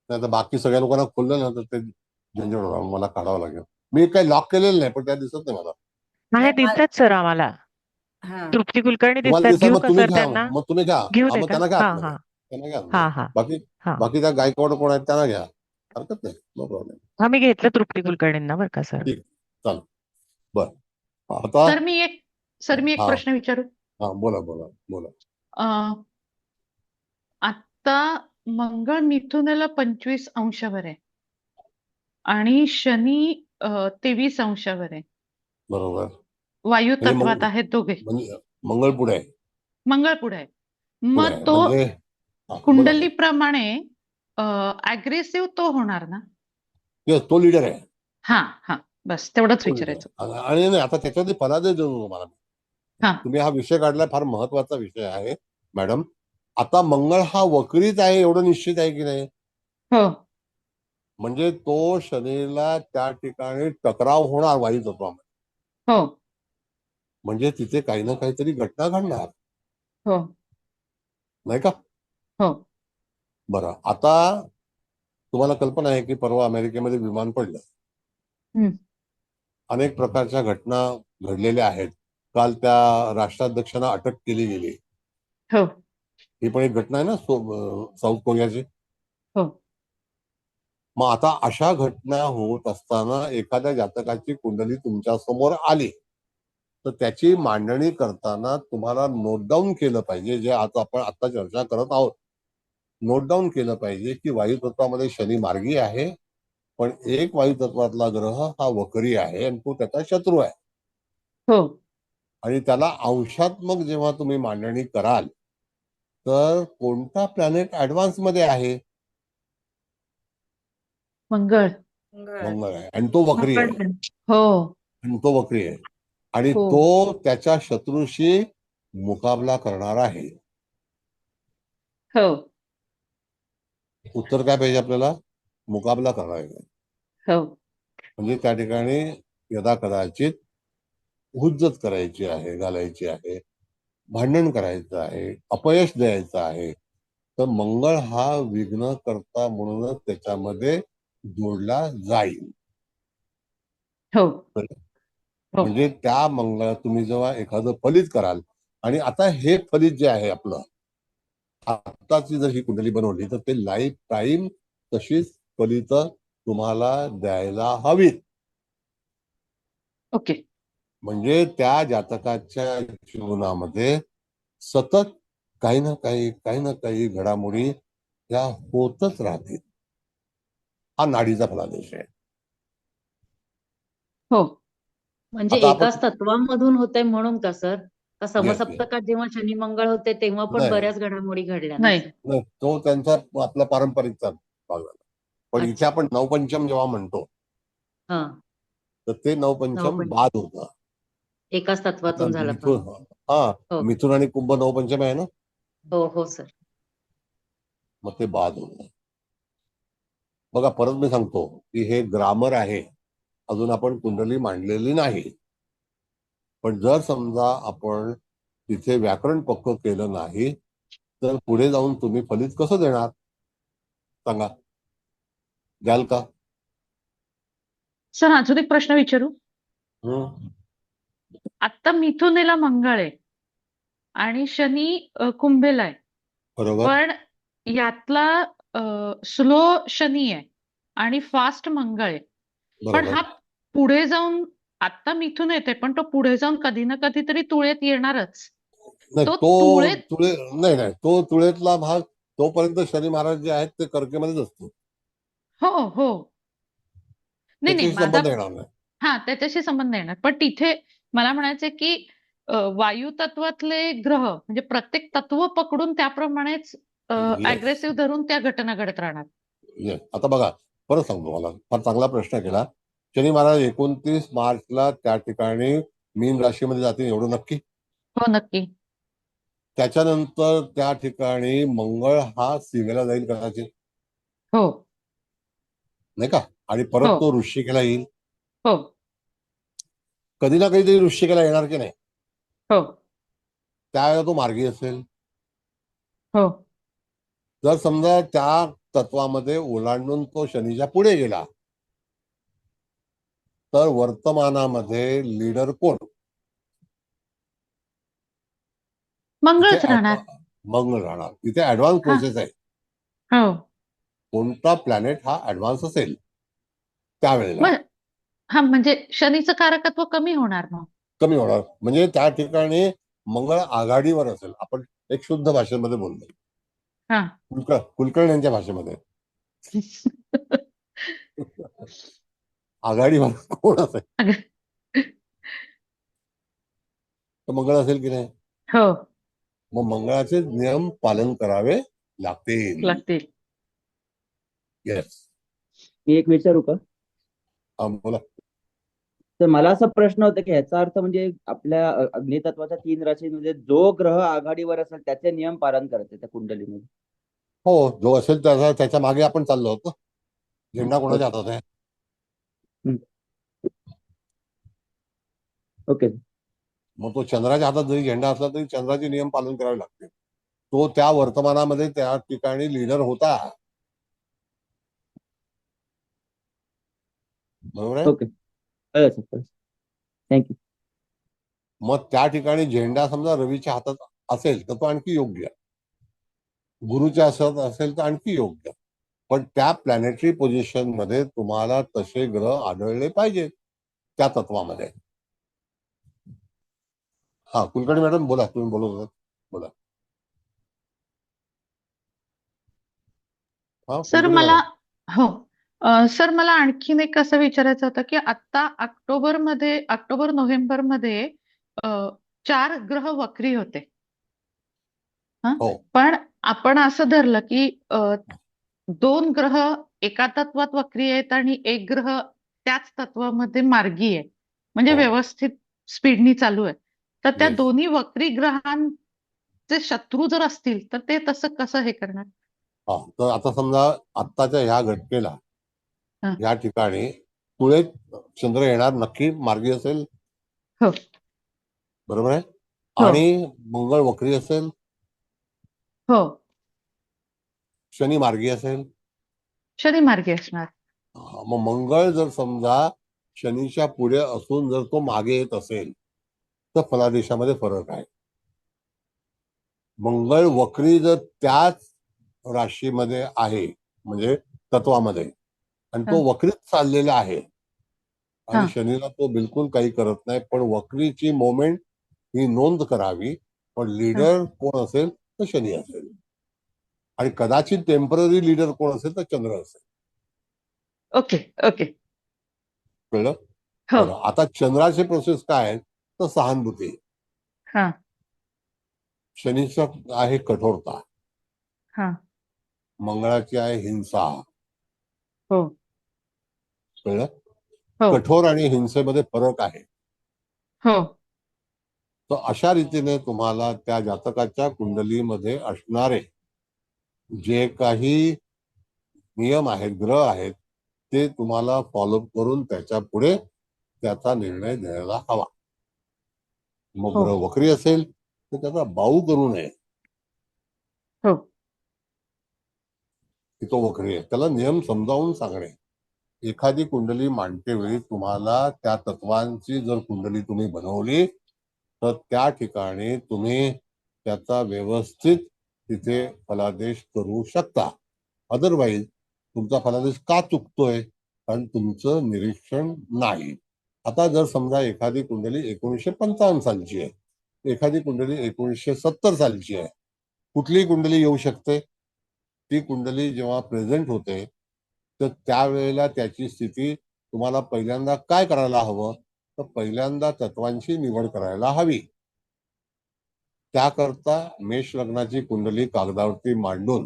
नाही तर बाकी सगळ्या लोकांना खोललं ना तर ते झंझट होणार, मला काढावं लागेल. मी काही लॉक केलेलं नाही, पण त्या दिसत नाही मला. मला दिसतात सर आम्हाला. हा, तृप्ती कुलकर्णी तुम्हाला दिसतात. दिसत, घेऊ मग का तुम्ही सर घ्या, त्यांना? मग तुम्ही घ्या. घेऊ हा, दे मग का? त्यांना घ्या हा आतमध्ये. हा त्यांना घ्या हा आतमध्ये. हा बाकी हा बाकी त्या गायकवाड कोण आहेत त्यांना घ्या, हरकत नाही, नो प्रॉब्लेम. हा, मी घेतलं तृप्ती कुलकर्णींना बरं का सर. ठीक, चालेल. बर, आता सर मी एक हा प्रश्न विचारू. हा बोला बोला बोला. अं, आता मंगळ मिथुनाला 25 अंशावर आहे आणि शनी 23 अंशावर आहे. बरोबर. वायू म्हणजे तत्वात आहेत दोघे. म्हणजे मंगळ पुढे आहे. मंगळ पुढे आहे. पुढे मग आहे तो म्हणजे हा, बोला. कुंडलीप्रमाणे अग्रेसिव्ह तो होणार ना? Yes, तो लीडर आहे. हा हा, बस तेवढंच तो leader विचारायचं. आहे. आणि नाही, आता त्याच्यामध्ये फलादेश देऊ तुम्हाला. हा. तुम्ही हा विषय काढलाय, फार महत्वाचा विषय आहे मॅडम. आता मंगळ हा वक्रीच आहे एवढं निश्चित आहे की नाही? हो म्हणजे तो शनीला त्या ठिकाणी टकराव होणार वायू तत्वामध्ये. हो म्हणजे तिथे काही ना काहीतरी घटना घडणार, हो नाही का? हो बरं, आता तुम्हाला कल्पना आहे की परवा अमेरिकेमध्ये विमान पडलं. हम्म. अनेक प्रकारच्या घटना घडलेल्या आहेत. काल त्या राष्ट्राध्यक्षांना अटक केली गेली. हो ही पण एक घटना आहे ना, साऊथ कोरियाची. हो मग आता अशा घटना होत असताना एखाद्या जातकाची कुंडली तुमच्या समोर आली तर त्याची मांडणी करताना तुम्हाला नोट डाऊन केलं पाहिजे, जे आता आपण आता चर्चा करत आहोत. नोट डाऊन केलं पाहिजे की वायू तत्वामध्ये शनी मार्गी आहे, पण एक वायू तत्वातला ग्रह हा वक्री आहे आणि तो त्याचा शत्रू आहे. हो आणि त्याला अंशात्मक जेव्हा तुम्ही मांडणी कराल तर कोणता प्लॅनेट ऍडव्हान्स मध्ये आहे? मंगळ. मंगळ आहे आणि तो वक्री आहे. हो आणि तो वक्री आहे आणि हो. तो त्याच्या शत्रूशी मुकाबला करणार आहे. हो उत्तर काय पाहिजे आपल्याला? मुकाबला करणार आहे. हो म्हणजे त्या ठिकाणी यदा कदाचित हुज्जत करायची आहे, घालायची आहे, भांडण करायचं आहे, अपयश द्यायचं आहे. तर मंगळ हा विघ्न करता म्हणूनच त्याच्यामध्ये जोडला जाईल. हो हो. म्हणजे त्या मंगळात तुम्ही जेव्हा एखादं फलित कराल, आणि आता हे फलित जे आहे आपलं, आत्ताची जर ही कुंडली बनवली तर ते लाईफ टाईम तशीच फलित तुम्हाला द्यायला हवीत. ओके. म्हणजे त्या जातकाच्या जीवनामध्ये सतत काही ना काही घडामोडी त्या होतच राहतील. हा नाडीचा फलादेश आहे. हो म्हणजे आता एकाच आपण तत्वामधून होते म्हणून का सर? का Yes, समसप्तकात जेव्हा शनी मंगळ होते तेव्हा पण नाही. बऱ्याच घडामोडी घडल्या ना नाही. सर? नाही, तो त्यांचा आपला पारंपरिकचा भाग झाला. पण इथे अच्छा. आपण नवपंचम जेव्हा म्हणतो हा, तर ते नवपंचम नवपंचम. बाद होतं. एकाच आता तत्वातून झालं मिथुन, पण. हा हो मिथुन आणि कुंभ नवपंचम आहे ना, हो हो सर. मग ते बाद होतं. बघा परत मी सांगतो की हे ग्रामर आहे, अजून आपण कुंडली मांडलेली नाही. पण जर समजा आपण तिथे व्याकरण पक्क केलं नाही तर पुढे जाऊन तुम्ही फलित कसं देणार सांगा, द्याल का? सर अजून एक प्रश्न विचारू. हम्म. आता मिथुनेला मंगळ आहे आणि शनी कुंभेला आहे, बरोबर. पण यातला स्लो शनी आहे आणि फास्ट मंगळ आहे. पण बरोबर. हा पुढे जाऊन आता मिथुन येते, पण तो पुढे जाऊन कधी ना कधीतरी तुळेत येणारच. नाही तो तो तुळेत तुळे नाही नाही तो तुळेतला भाग तोपर्यंत शनी महाराज जे आहेत ते कर्केमध्येच असतो, हो हो नाही नाही त्याच्याशी माझा संबंध येणार नाही. हा त्याच्याशी संबंध येणार, पण तिथे मला म्हणायचंय की वायू तत्वातले ग्रह म्हणजे प्रत्येक तत्व पकडून त्याप्रमाणेच येस अग्रेसिव्ह धरून त्या घटना घडत राहणार. येस. आता बघा परत सांगतो, मला फार चांगला प्रश्न केला. शनी महाराज 29 मार्चला त्या ठिकाणी मीन राशीमध्ये जातील एवढं नक्की. हो नक्की. त्याच्यानंतर त्या ठिकाणी मंगळ हा सीमेला जाईल कदाचित, हो नाही का? आणि परत हो तो वृश्चिकेला येईल. हो कधी ना कधीतरी वृश्चिकेला येणार की नाही? हो त्यावेळेला तो मार्गी असेल. हो जर समजा त्या तत्वामध्ये ओलांडून तो शनीच्या पुढे गेला तर वर्तमानामध्ये लीडर कोण? तिथे मंगळच राहणार. मंगळ राहणार. तिथे ऍडव्हान्स हा प्रोसेस आहे. हो कोणता प्लॅनेट हा ऍडव्हान्स असेल त्यावेळेला मग हा म्हणजे शनीचं कारकत्व कमी होणार मग. कमी होणार. म्हणजे त्या ठिकाणी मंगळ आघाडीवर असेल. आपण एक शुद्ध भाषेमध्ये बोलतो, हा कुलकर्ण्यांच्या भाषेमध्ये आघाडीवर कोण असेल तर मंगळ असेल की नाही? हो मग मंगळाचे नियम पालन करावे लागतील. लागतील. येस. मी एक विचारू का? बोला. तर मला असा प्रश्न होता की ह्याचा अर्थ म्हणजे आपल्या अग्नितत्वाच्या 3 राशींमध्ये जो ग्रह आघाडीवर असेल त्याचे नियम पालन करते त्या कुंडलीमध्ये. हो, जो असेल त्याच्या मागे आपण चाललो होतो. झेंडा कोणाच्या हातात आहे? ओके. मग तो चंद्राच्या हातात जरी झेंडा असला तरी चंद्राचे नियम पालन करावे लागते. तो त्या वर्तमानामध्ये त्या ठिकाणी लीडर होता, बरोबर आहे? ओके कळलं सर. थँक्यू. मग त्या ठिकाणी झेंडा समजा रवीच्या हातात असेल तर तो आणखी योग्य, गुरुच्या हातात असेल तर आणखी योग्य. पण त्या प्लॅनेटरी पोझिशन मध्ये तुम्हाला तसे ग्रह आढळले पाहिजेत त्या तत्वामध्ये. हा कुलकर्णी मॅडम बोला, तुम्ही बोलत होता, बोला. हा सर कुलकर्णी मला मॅडम. हो सर मला आणखीन एक असं विचारायचं होतं की आता ऑक्टोबर नोव्हेंबर मध्ये 4 ग्रह वक्री होते. हो पण आपण असं धरलं की 2 ग्रह एका तत्वात वक्री आहेत आणि एक ग्रह त्याच तत्वामध्ये मार्गी आहे, म्हणजे हो व्यवस्थित स्पीडनी चालू आहे. तर त्या येस. दोन्ही वक्री ग्रहांचे शत्रू जर असतील तर ते तसं कसं हे करणार? हा तर आता समजा आत्ताच्या ह्या घटनेला हा. या ठिकाणी तुळेत चंद्र येणार, नक्की मार्गी असेल, हो बरोबर आहे. हो आणि मंगळ वक्री असेल, हो शनी मार्गी असेल. शनी मार्गी असणार. मग मंगळ जर समजा शनीच्या पुढे असून जर तो मागे येत असेल तर फलादेशामध्ये फरक आहे. मंगळ वक्री जर त्याच राशीमध्ये आहे म्हणजे तत्वामध्ये आणि तो हा वक्रीच चाललेला आहे हा आणि शनीला तो बिलकुल काही करत नाही, पण वक्रीची मोमेंट ही नोंद करावी. पण हा लीडर कोण असेल तर शनी असेल आणि कदाचित टेम्पररी लीडर कोण असेल तर चंद्र असेल. ओके ओके कळलं? हो बरं, आता चंद्राचे प्रोसेस काय आहे तर सहानुभूती. हा शनीचा आहे कठोरता, हा मंगळाची आहे हिंसा. हो कळलं? हो कठोर आणि हिंसेमध्ये फरक आहे. हो तर अशा रीतीने तुम्हाला त्या जातकाच्या कुंडलीमध्ये असणारे जे काही नियम आहेत, ग्रह आहेत, ते तुम्हाला फॉलो करून त्याच्या पुढे त्याचा निर्णय घ्यायला हवा. मग हो. ग्रह वक्री असेल तर त्याचा बाऊ करू नये हो. की तो वक्री आहे. त्याला नियम समजावून सांगणे. एखादी कुंडली मांडते वेळी तुम्हाला त्या तत्वांची जर कुंडली तुम्ही बनवली तर त्या ठिकाणी तुम्ही त्याचा व्यवस्थित तिथे फलादेश करू शकता. अदरवाईज तुमचा फलादेश का चुकतोय? कारण तुमचं निरीक्षण नाही. आता जर समजा एखादी कुंडली 1955 सालची आहे, एखादी कुंडली 1970 सालची आहे, कुठलीही कुंडली येऊ शकते. ती कुंडली जेव्हा प्रेझेंट होते तर त्यावेळेला त्याची स्थिती तुम्हाला पहिल्यांदा काय करायला हवं? तर पहिल्यांदा तत्वांची निवड करायला हवी. त्याकरता मेष लग्नाची कुंडली कागदावरती मांडून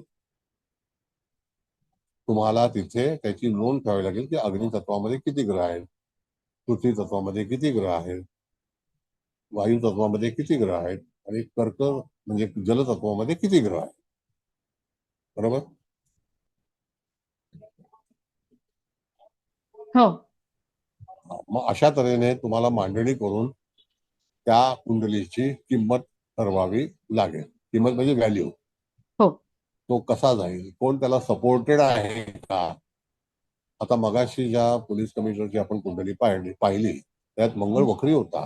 तुम्हाला तिथे त्याची नोंद ठेवावी लागेल की अग्नी तत्वामध्ये किती ग्रह आहेत, पृथ्वी तत्वामध्ये किती ग्रह आहेत, वायू तत्वामध्ये किती ग्रह आहेत आणि कर्क म्हणजे जलतत्वामध्ये किती ग्रह आहेत. बरोबर? हो. मग अशा तऱ्हेने तुम्हाला मांडणी करून त्या कुंडलीची किंमत ठरवावी लागेल. किंमत म्हणजे व्हॅल्यू. हो. तो कसा जाईल, कोण त्याला सपोर्टेड आहे का? आता मगाशी ज्या पोलीस कमिशनरची आपण कुंडली पाहिली त्यात मंगळ वक्री होता,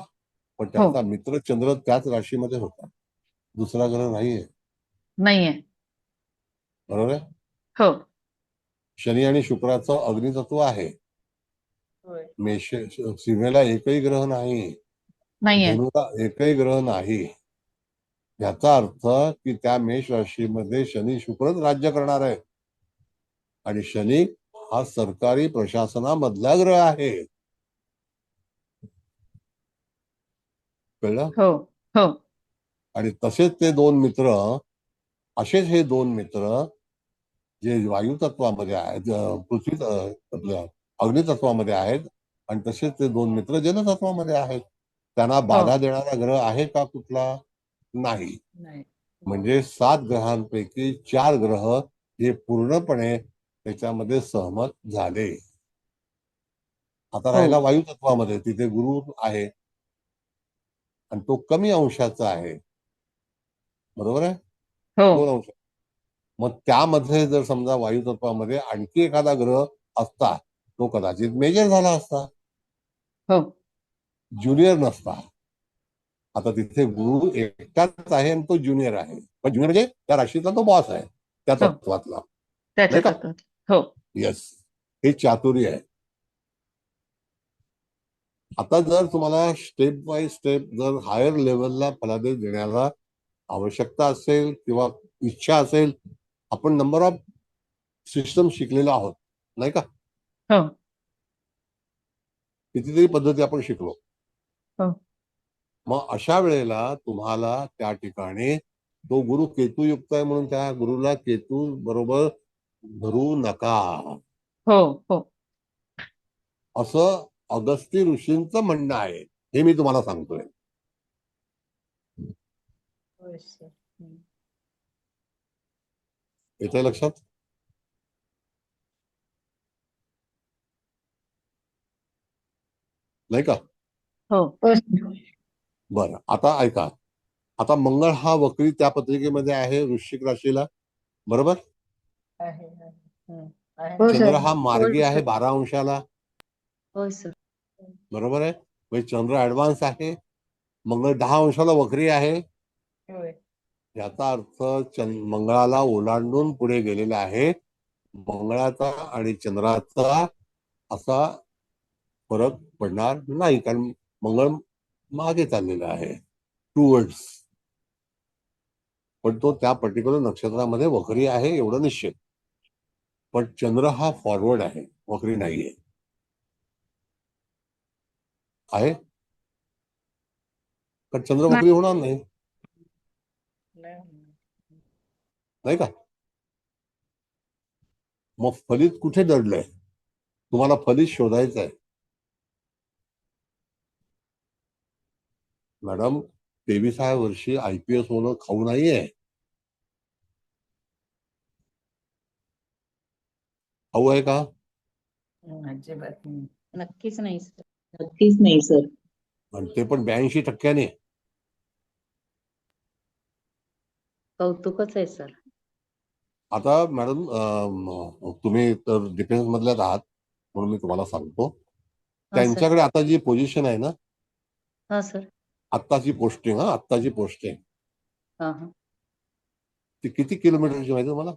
पण त्याचा मित्र चंद्र त्याच राशीमध्ये होता. दुसरा ग्रह नाहीये. नाहीये. बरोबर आहे? हो. शनी आणि शुक्राचं अग्नितत्व आहे. होय. सीमेला एकही ग्रह नाही, नाहीये. धनुला एकही ग्रह नाही. याचा अर्थ की त्या मेष राशीमध्ये शनी शुक्रच राज्य करणार आहे आणि शनी हा सरकारी प्रशासनामधला ग्रह आहे. कळलं? हो. हो. आणि तसेच ते दोन मित्र, असेच हे दोन मित्र जे वायू तत्वामध्ये आहेत, पृथ्वी आपल्या अग्नितत्वामध्ये आहेत आणि तसेच ते दोन मित्र जलतत्वामध्ये आहेत. त्यांना बाधा देणारा ग्रह आहे का कुठला? नाही. नाही. म्हणजे 7 ग्रहांपैकी 4 ग्रह हे पूर्णपणे त्याच्यामध्ये सहमत झाले. आता राहिला वायू तत्वामध्ये, तिथे गुरु आहे आणि तो कमी अंशाचा आहे. बरोबर आहे? हो. 2 अंश. मग त्यामध्ये जर समजा वायू तत्वामध्ये आणखी एखादा ग्रह असता तो कदाचित मेजर झाला असता, हो. ज्युनियर नसता. आता तिथे गुरु एकटाच आहे आणि तो ज्युनियर आहे. पण ज्युनियर म्हणजे त्या राशीतला तो बॉस आहे त्या हो. तत्वातला. त्याच्या नाही का? तत्वात. हो. येस, हे चातुर्य आहे. आता जर तुम्हाला स्टेप बाय स्टेप जर हायर लेवलला फलादेश देण्याला आवश्यकता असेल किंवा इच्छा असेल, आपण नंबर ऑफ सिस्टम शिकलेलो आहोत, नाही का? हो. कितीतरी पद्धती आपण शिकलो. हो. मग अशा वेळेला तुम्हाला त्या ठिकाणी तो गुरु केतुयुक्त आहे म्हणून त्या गुरुला केतू बरोबर धरू नका, हो. हो. असं अगस्ती ऋषींचं म्हणणं आहे. हे मी तुम्हाला सांगतोय. होय सर. येतंय लक्षात? नाही का? हो. बरं, आता ऐका. आता मंगळ हा वक्री त्या पत्रिकेमध्ये आहे वृश्चिक राशीला. बरोबर? आहे. आहे. चंद्र हा मार्गी आहे 12 अंशाला. होय सर. बरोबर आहे? म्हणजे चंद्र ऍडव्हान्स आहे. मंगळ 10 अंशाला वक्री आहे. होय. याचा अर्थ मंगळाला ओलांडून पुढे गेलेला आहे. मंगळाचा आणि चंद्राचा असा फरक पडणार नाही, कारण मंगळ मागे चाललेला आहे टुवर्ड्स, पण तो त्या पर्टिक्युलर नक्षत्रामध्ये वक्री आहे एवढं निश्चित. पण चंद्र हा फॉरवर्ड आहे, वक्री नाहीये. आहे? पण चंद्र वक्री होणार नाही, नाही का? मग फलित कुठे दडलंय? तुम्हाला फलित शोधायचं आहे. मॅडम, 23व्या वर्षी IPS होणं खाऊ नाहीये. हवं आहे का? अजिबात नाही. नक्कीच नाही सर. नक्कीच नाही सर. आणि ते पण 82%. कौतुकच आहे सर. आता मॅडम तुम्ही तर डिफेन्स मधल्याच आहात म्हणून मी तुम्हाला सांगतो. हा सर. त्यांच्याकडे आता जी पोझिशन आहे ना, हा सर. आत्ताची पोस्टिंग हा हा. ती किती किलोमीटरची माहिती तुम्हाला?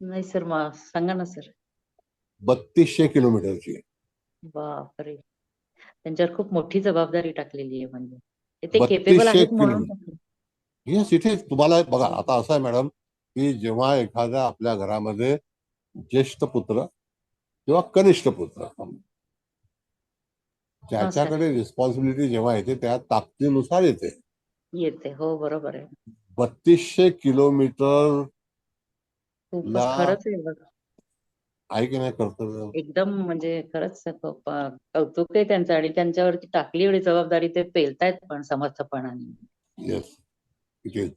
नाही सर, सांगा ना सर. 3200 किलोमीटरची आहे. बापरे, त्यांच्यावर खूप मोठी जबाबदारी टाकलेली आहे. म्हणजे ते केपेबल 3200 आहेत म्हणून. किलोमीटर. येस, इथे तुम्हाला बघा, आता असं आहे मॅडम की जेव्हा एखाद्या आपल्या घरामध्ये ज्येष्ठ पुत्र किंवा कनिष्ठ पुत्र हा सर. त्याच्याकडे रिस्पॉन्सिबिलिटी जेव्हा येते त्या ताकदीनुसार येते. येते, हो बरोबर आहे. 3200 किलोमीटर खूपच ला खरंच आहे बघ. आहे की नाही कर्तव्य? एकदम म्हणजे खरंच कौतुक आहे त्यांचं, आणि त्यांच्यावरती टाकली एवढी जबाबदारी ते पेलतायत पण समर्थपणाने. Yes, it is.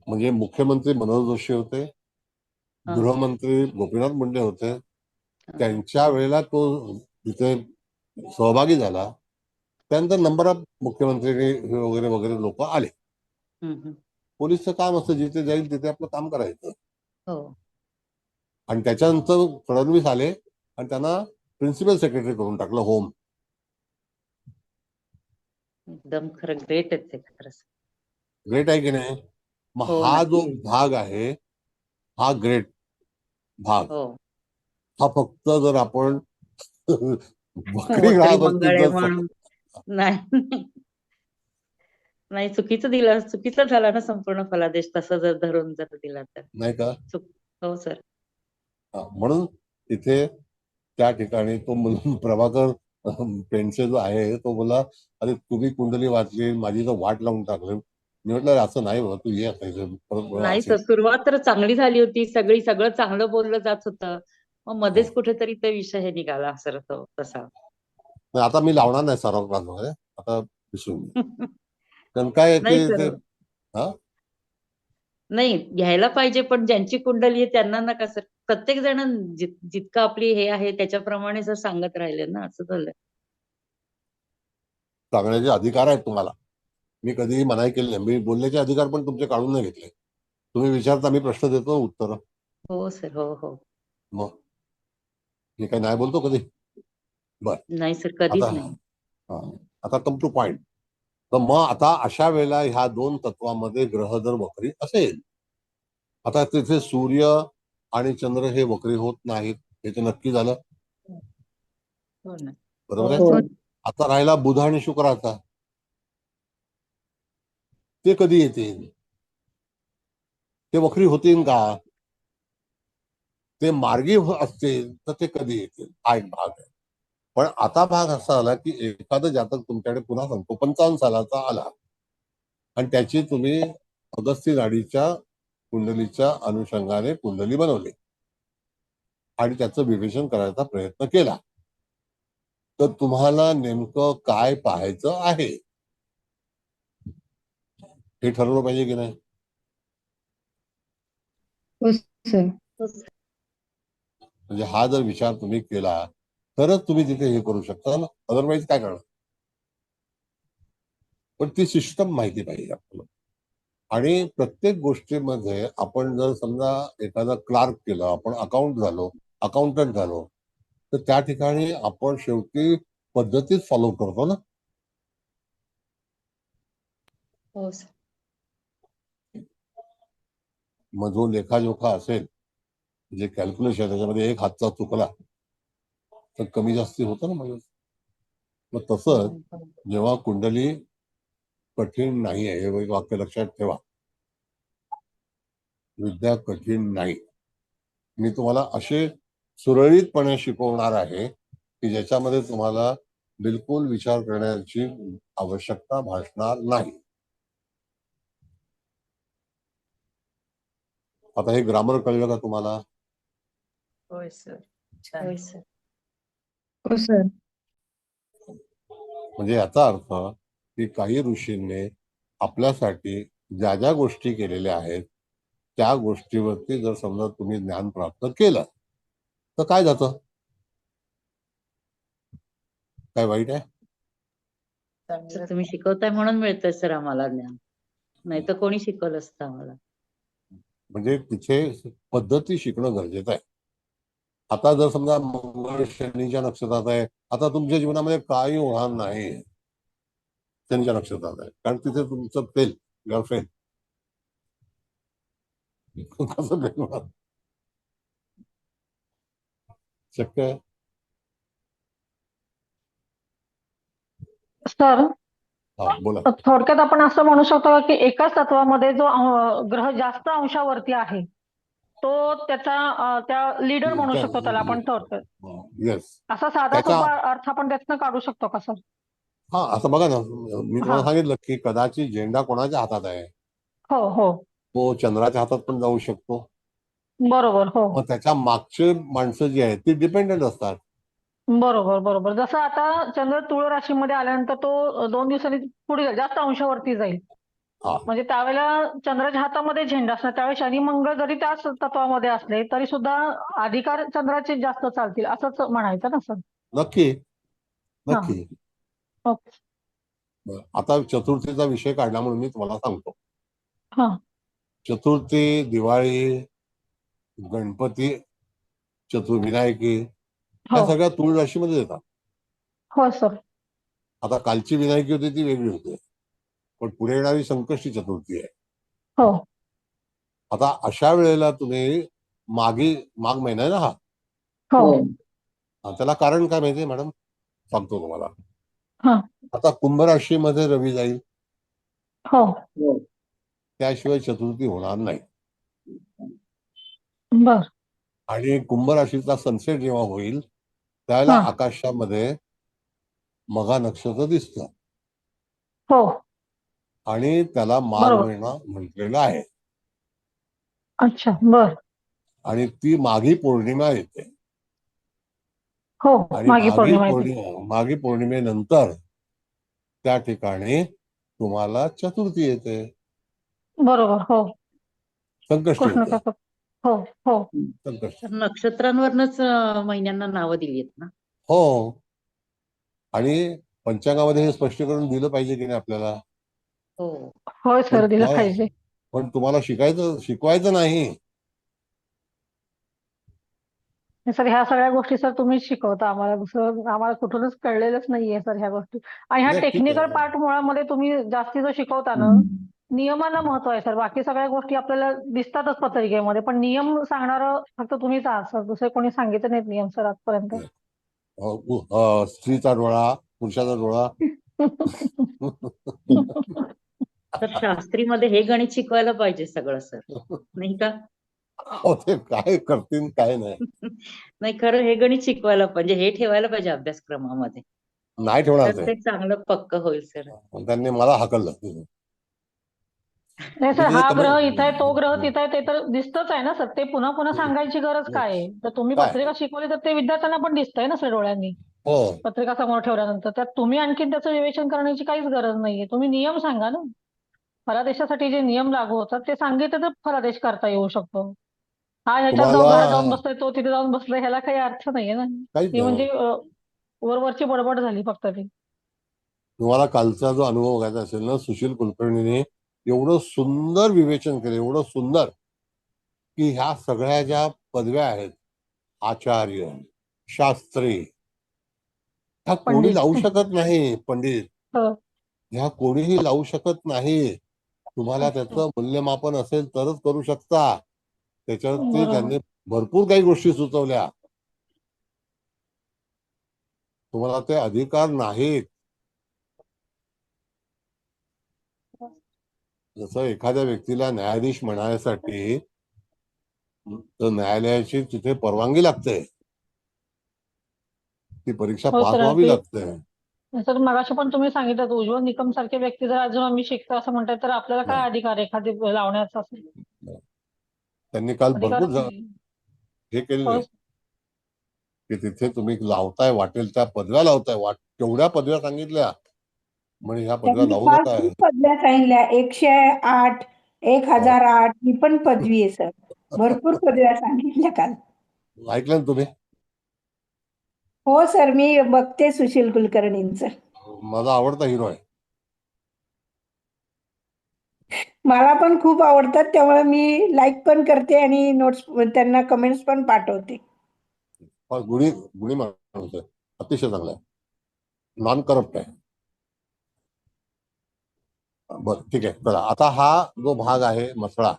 म्हणजे मुख्यमंत्री मनोहर जोशी होते, हा. गृहमंत्री गोपीनाथ मुंडे होते. हा. त्यांच्या वेळेला तो तिथे सहभागी झाला. त्यानंतर नंबर ऑफ मुख्यमंत्री वगैरे वगैरे लोक आले. हम्म. पोलीसचं काम असतं, जिथे जाईल तिथे आपलं काम करायचं. हो. आणि त्याच्यानंतर फडणवीस आले आणि त्यांना प्रिन्सिपल सेक्रेटरी करून टाकलं होम. एकदम खरं ग्रेट आहेत ते खरंच. ग्रेट आहे की नाही? मग हो, हा जो नक्की. भाग आहे, हा ग्रेट भाग, हो. हा फक्त जर आपण बकरी वकरी घरावरती मंगळ आहे जर म्हणून. नाही नाही, चुकीचं झाला ना संपूर्ण फलादेश, तसं जर धरून जर दिला तर. नाही का? हो सर. म्हणून तिथे त्या ठिकाणी तो प्रभाकर पेंडसे जो आहे तो बोला, अरे तुम्ही कुंडली वाचली, माझी तर वाट लावून टाकली. मी म्हटलं असं नाही बाबा, तू ये असायचं परत नाही असेल. सर, सुरुवात तर चांगली झाली होती, सगळं चांगलं बोललं जात होतं. मग मध्येच कुठेतरी ते विषय हे निघाला सर, तो तसा. आता मी लावणार नाही सराव क्लास वगैरे, आता विसरून घे. कारण काय आहे नाही ते सर, हा नाही घ्यायला पाहिजे, पण ज्यांची कुंडली आहे त्यांना नका सर. प्रत्येक जण जितकं आपली हे आहे त्याच्याप्रमाणे जर सांगत राहिले ना, असं झालं. सांगण्याचे अधिकार आहेत तुम्हाला. मी कधीही मनाई केली नाही. मी बोलण्याचे अधिकार पण तुमचे काढून नाही घेतले. तुम्ही विचारता, मी प्रश्न देतो, उत्तर. हो सर, हो हो. मग मी काही नाही बोलतो कधी. बर, नाही सर, आता कधीच नाही. आता कम टू पॉइंट. तर मग आता अशा वेळेला ह्या दोन तत्वामध्ये ग्रह जर वक्री असेल, आता तिथे सूर्य आणि चंद्र हे वक्री होत नाहीत, हे तर नक्की झालं. हो ना. बरोबर हो आहे. सर. आता राहिला बुध आणि शुक्राचा, ते कधी येतील? ते वक्री होतील का? ते मार्गी असतील तर ते कधी येतील? हा एक भाग आहे. पण आता भाग असा आला की एखादं जातक तुमच्याकडे, पुन्हा सांगतो, 55 सालाचा आला आणि त्याची तुम्ही अगस्ती नाडीच्या कुंडलीच्या अनुषंगाने कुंडली बनवली आणि त्याचं विवेचन करायचा प्रयत्न केला, तर तुम्हाला नेमकं काय पाहायचं आहे हे ठरवलं पाहिजे की नाही? हो सर. म्हणजे हा जर विचार तुम्ही केला तरच तुम्ही तिथे हे करू शकता ना, अदरवाईज काय करणार? पण ती सिस्टम माहिती पाहिजे आपल्याला. आणि प्रत्येक गोष्टीमध्ये आपण जर समजा एखादा क्लार्क केलं, आपण अकाउंटंट झालो, तर त्या ठिकाणी आपण शेवटी पद्धतीच फॉलो करतो ना. हो सर. मग जो लेखाजोखा असेल, जे कॅल्क्युलेशन, त्याच्यामध्ये एक हातचा चुकला तर कमी जास्ती होतं ना. मग तसंच जेव्हा कुंडली कठीण नाही आहे, हे एक वाक्य लक्षात ठेवा, विद्या कठीण नाही. मी तुम्हाला असे सुरळीतपणे शिकवणार आहे की ज्याच्यामध्ये तुम्हाला बिलकुल विचार करण्याची आवश्यकता भासणार नाही. आता हे ग्रामर कळलं का तुम्हाला? होय सर, छान. होय सर. हो सर. म्हणजे याचा अर्थ की काही ऋषींनी आपल्यासाठी ज्या ज्या गोष्टी केलेल्या आहेत त्या गोष्टीवरती जर समजा तुम्ही ज्ञान प्राप्त केलं तर काय जातं, काय वाईट आहे? सर तुम्ही शिकवताय म्हणून मिळतंय सर आम्हाला ज्ञान, नाही तर कोणी शिकवलं असतं आम्हाला. म्हणजे तिथे पद्धती शिकणं गरजेचं आहे. आता जर समजा मंगळ शनीच्या नक्षत्रात आहे, आता तुमच्या जीवनामध्ये काही होणार नाही शनीच्या नक्षत्रात आहे, कारण तिथे तुमचं फेल गर्लफ्रेंड कसं फेल होणार, शक्य आहे? सर हा बोला. थोडक्यात आपण असं म्हणू शकतो का की एकाच तत्वामध्ये जो ग्रह जास्त अंशावरती आहे तो त्याचा त्या लीडर म्हणू शकतो त्याला आपण थोडक्यात. येस, असा साधा त्याचा सोपा अर्थ आपण त्यातनं काढू शकतो का सर? हा असं बघा ना, मी तुम्हाला हा. सांगितलं की कदाचित झेंडा कोणाच्या हातात आहे, हो हो तो चंद्राच्या हातात पण जाऊ शकतो. बरोबर. हो मग त्याच्या मागचे माणसं जी आहेत ती डिपेंडेंट असतात. बरोबर बरोबर. जसं आता चंद्र तुळ राशीमध्ये आल्यानंतर तो 2 दिवसांनी पुढे जाईल, जास्त अंशावरती जाईल. हा म्हणजे त्यावेळेला चंद्राच्या हातामध्ये झेंडा असणार, त्यावेळेस शनी मंगळ जरी त्याच तत्वामध्ये असले तरी सुद्धा अधिकार चंद्राचे जास्त चालतील असंच म्हणायचं ना सर? नक्की हा. नक्की. ओके. बरं, आता चतुर्थीचा विषय काढला म्हणून मी तुम्हाला सांगतो. हा चतुर्थी, दिवाळी, गणपती, विनायकी हो ह्या सगळ्या तुळ राशीमध्ये येतात. हो सर. आता कालची विनायकी होती ती वेगळी होती, पण पुढे येणारी संकष्टी चतुर्थी आहे. हो आता अशा वेळेला तुम्ही माघ महिना आहे ना हा, हो त्याला कारण काय माहितीये मॅडम, सांगतो तुम्हाला. हा आता कुंभ राशीमध्ये रवी जाईल, हो त्याशिवाय चतुर्थी होणार नाही. बर. आणि कुंभ राशीचा सनसेट जेव्हा होईल त्यावेळेला हा आकाशामध्ये मघा नक्षत्र दिसतं हो आणि त्याला माघ बरोबर. महिना म्हटलेला आहे. अच्छा बर. आणि ती माघी पौर्णिमा येते हो आणि मागे पौर्णिमा येते. माघी पौर्णिमेनंतर त्या ठिकाणी तुम्हाला चतुर्थी येते, बरोबर. हो संकष्टी कृष्ण येते. कसं. हो हो संकष्टी तर नक्षत्रांवरनच महिन्यांना नावं दिली आहेत ना. हो. आणि पंचांगामध्ये हे स्पष्टीकरण दिलं पाहिजे की नाही आपल्याला, हो होय पण सर दिलं पाहिजे. तुम्हाला शिकवायचं नाही. सर ह्या सगळ्या गोष्टी सर तुम्हीच शिकवता आम्हाला, दुसरं आम्हाला कुठूनच कळलेलंच नाहीये सर ह्या गोष्टी. आणि ह्या नाही, ठीक टेक्निकल आहे. पार्ट मुळामध्ये तुम्ही जास्तीचं शिकवता ना, नियमाला महत्व आहे सर. बाकी सगळ्या गोष्टी आपल्याला दिसतातच पत्रिकेमध्ये, पण नियम सांगणारं फक्त तुम्हीच आहात सर, दुसरे कोणी सांगितलं नाहीत नियम सर आजपर्यंत. स्त्रीचा डोळा, पुरुषाचा डोळा. तर शास्त्रीमध्ये हे गणित शिकवायला पाहिजे सगळं सर, नाही का? हो, ते काय करतील काय नाही. नाही खरं हे गणित शिकवायला पाहिजे, हे ठेवायला पाहिजे अभ्यासक्रमामध्ये, नाही ठेवणार तर ते. ते चांगलं पक्क होईल सर. त्यांनी मला हाकललं. नाही सर, हा ग्रह इथं आहे, तो ग्रह काय तिथं आहे, ते तर दिसतच आहे ना सर. ते पुन्हा पुन्हा सांगायची गरज काय आहे? तर तुम्ही पत्रिका शिकवली तर ते विद्यार्थ्यांना पण दिसतंय ना सर डोळ्यांनी. हो, पत्रिका समोर ठेवल्यानंतर त्यात तुम्ही आणखीन त्याचं विवेचन करण्याची काहीच गरज नाहीये. तुम्ही नियम सांगा ना. फलादेशासाठी जे नियम लागू होतात ते सांगितलं तर फलादेश करता येऊ शकतो. हा ह्याच्यात जाऊन घरात जाऊन तुम्हाला बसतोय, तो तिथे जाऊन बसलाय, ह्याला काही अर्थ नाहीये ना. काहीच ती म्हणजे नाही. वरवरची बडबड झाली फक्त ती. तुम्हाला कालचा जो अनुभव बघायचा असेल ना, सुशील कुलकर्णीने एवढं सुंदर विवेचन केलं, एवढं सुंदर, की ह्या सगळ्या ज्या पदव्या आहेत, आचार्य, शास्त्री, ह्या कोणी पंडित. लावू शकत नाही. पंडित हो. ह्या कोणीही लावू शकत नाही. तुम्हाला त्याचं मूल्यमापन असेल तरच करू शकता. त्याच्यावरती बरोबर. त्यांनी भरपूर काही गोष्टी सुचवल्या. तुम्हाला ते अधिकार नाहीत. जसं एखाद्या व्यक्तीला न्यायाधीश म्हणण्यासाठी तर न्यायालयाची तिथे परवानगी लागते, ती परीक्षा हो पास सर. व्हावी ते लागते. सर मगाशी पण तुम्ही सांगितलं उज्ज्वल निकम सारखे व्यक्ती जर अजून आम्ही शिकतो असं म्हणतात तर आपल्याला काय अधिकार आहे एखादी लावण्याचा असेल? त्यांनी काल अधिकारच भरपूर नाही. हे हो केलेले की तिथे तुम्ही लावताय, वाटेल त्या पदव्या लावताय, तेवढ्या पदव्या सांगितल्या, म्हणजे ह्या पदव्या त्यांनी लावू फार नका. खूप पदव्या सांगितल्या, 108 1008 ही पण पदवी आहे सर. भरपूर पदव्या सांगितल्या काल. ऐकलं ना तुम्ही? हो सर, मी बघते सुशील कुलकर्णींचं. माझा आवडता हिरो आहे. मला पण खूप आवडतात, त्यामुळे मी लाईक पण करते आणि नोट्स त्यांना कमेंट्स पण पाठवते. फार गुणी गुणी माणूस आहे, अतिशय चांगला आहे, नॉन करप्ट आहे. बरं ठीक आहे. चला आता हा जो भाग आहे मसळा,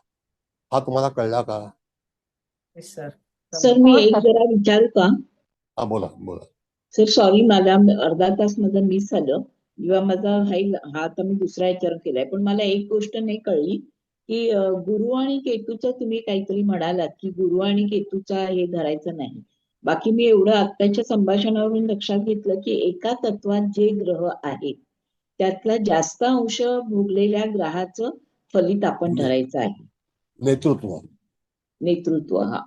हा तुम्हाला कळला का? सर सर मी हो एक सर. जरा विचारू का? हा बोला बोला. सर सॉरी, मला अर्धा तास माझं मिस झालं किंवा माझा हा आता मी दुसरा याच्यावर केलाय, पण मला एक गोष्ट नाही कळली की गुरु आणि केतूचं तुम्ही काहीतरी म्हणालात की गुरु आणि केतूचा हे धरायचं नाही. बाकी मी एवढं आत्ताच्या संभाषणावरून लक्षात घेतलं की एका तत्वात जे ग्रह आहेत त्यातला जास्त अंश भोगलेल्या ग्रहाचं फलित आपण धरायचं आहे, नेतृत्व. नेतृत्व. हा,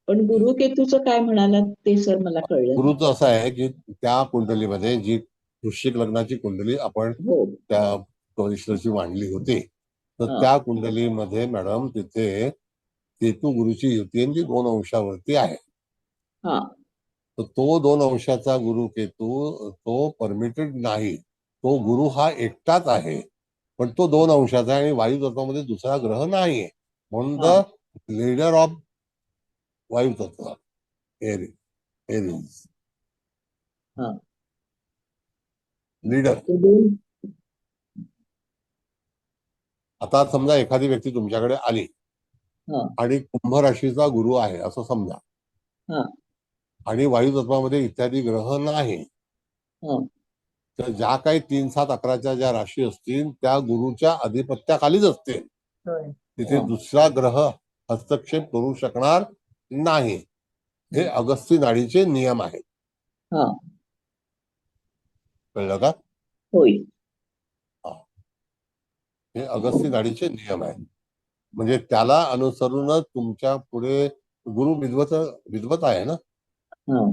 पण गुरु केतूचं काय म्हणालात ते सर मला कळलं नाही. गुरुचं असं आहे की त्या कुंडलीमध्ये जी वृश्चिक लग्नाची कुंडली आपण हो. त्या कनिष्ठची मांडली होती, तर हा. त्या कुंडलीमध्ये मॅडम तिथे केतू गुरुची युती आहे, जी 2 अंशावरती आहे. हा. तर तो 2 अंशाचा गुरु केतू तो परमिटेड नाही. तो गुरु हा एकटाच आहे, पण तो 2 अंशाचा आहे आणि वायू तत्वामध्ये दुसरा ग्रह नाहीये. म्हणून हा. द लीडर ऑफ वायू तत्व एरीज हा. लीडर. ते दोन. आता समजा एखादी व्यक्ती तुमच्याकडे आली हा. आणि कुंभ राशीचा गुरु आहे असं समजा, हा. आणि वायू तत्वामध्ये इत्यादी ग्रह नाही, हा. तर ज्या काही 3, 7, 11च्या ज्या राशी असतील त्या गुरुच्या आधिपत्याखालीच असतील. होय. तिथे हा. दुसरा ग्रह हस्तक्षेप करू शकणार नाही. हे अगस्ती नाडीचे नियम आहेत. हा. कळलं का? होय. हे अगस्ती नाडीचे नियम आहेत. म्हणजे त्याला अनुसरूनच तुमच्या पुढे गुरु विद्वत आहे ना. हा.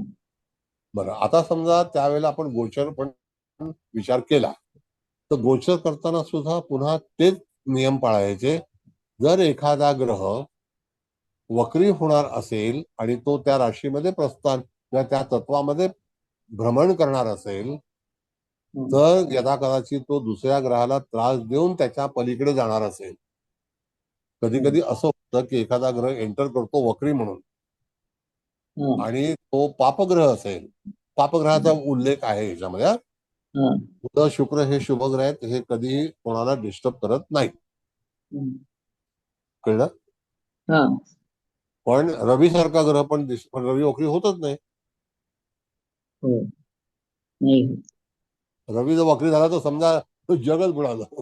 बरं, आता समजा त्यावेळेला आपण गोचर पण विचार केला, तर गोचर करताना सुद्धा पुन्हा तेच नियम पाळायचे. जर एखादा ग्रह वक्री होणार असेल आणि तो त्या राशीमध्ये प्रस्थान किंवा त्या तत्वामध्ये भ्रमण करणार असेल, तर यदा कदाचित तो दुसऱ्या ग्रहाला त्रास देऊन त्याच्या पलीकडे जाणार असेल. कधी कधी असं होतं की एखादा ग्रह एंटर करतो वक्री म्हणून, आणि तो पापग्रह असेल, पापग्रहाचा उल्लेख आहे याच्यामध्ये. बुध शुक्र हे शुभग्रह आहेत, हे कधीही कोणाला डिस्टर्ब करत नाहीत. कळलं? पण रवी सारखा ग्रह पण रवी वक्री होतच नाही. रवी जर वक्री झाला तर समजा तो जगच बुडालं.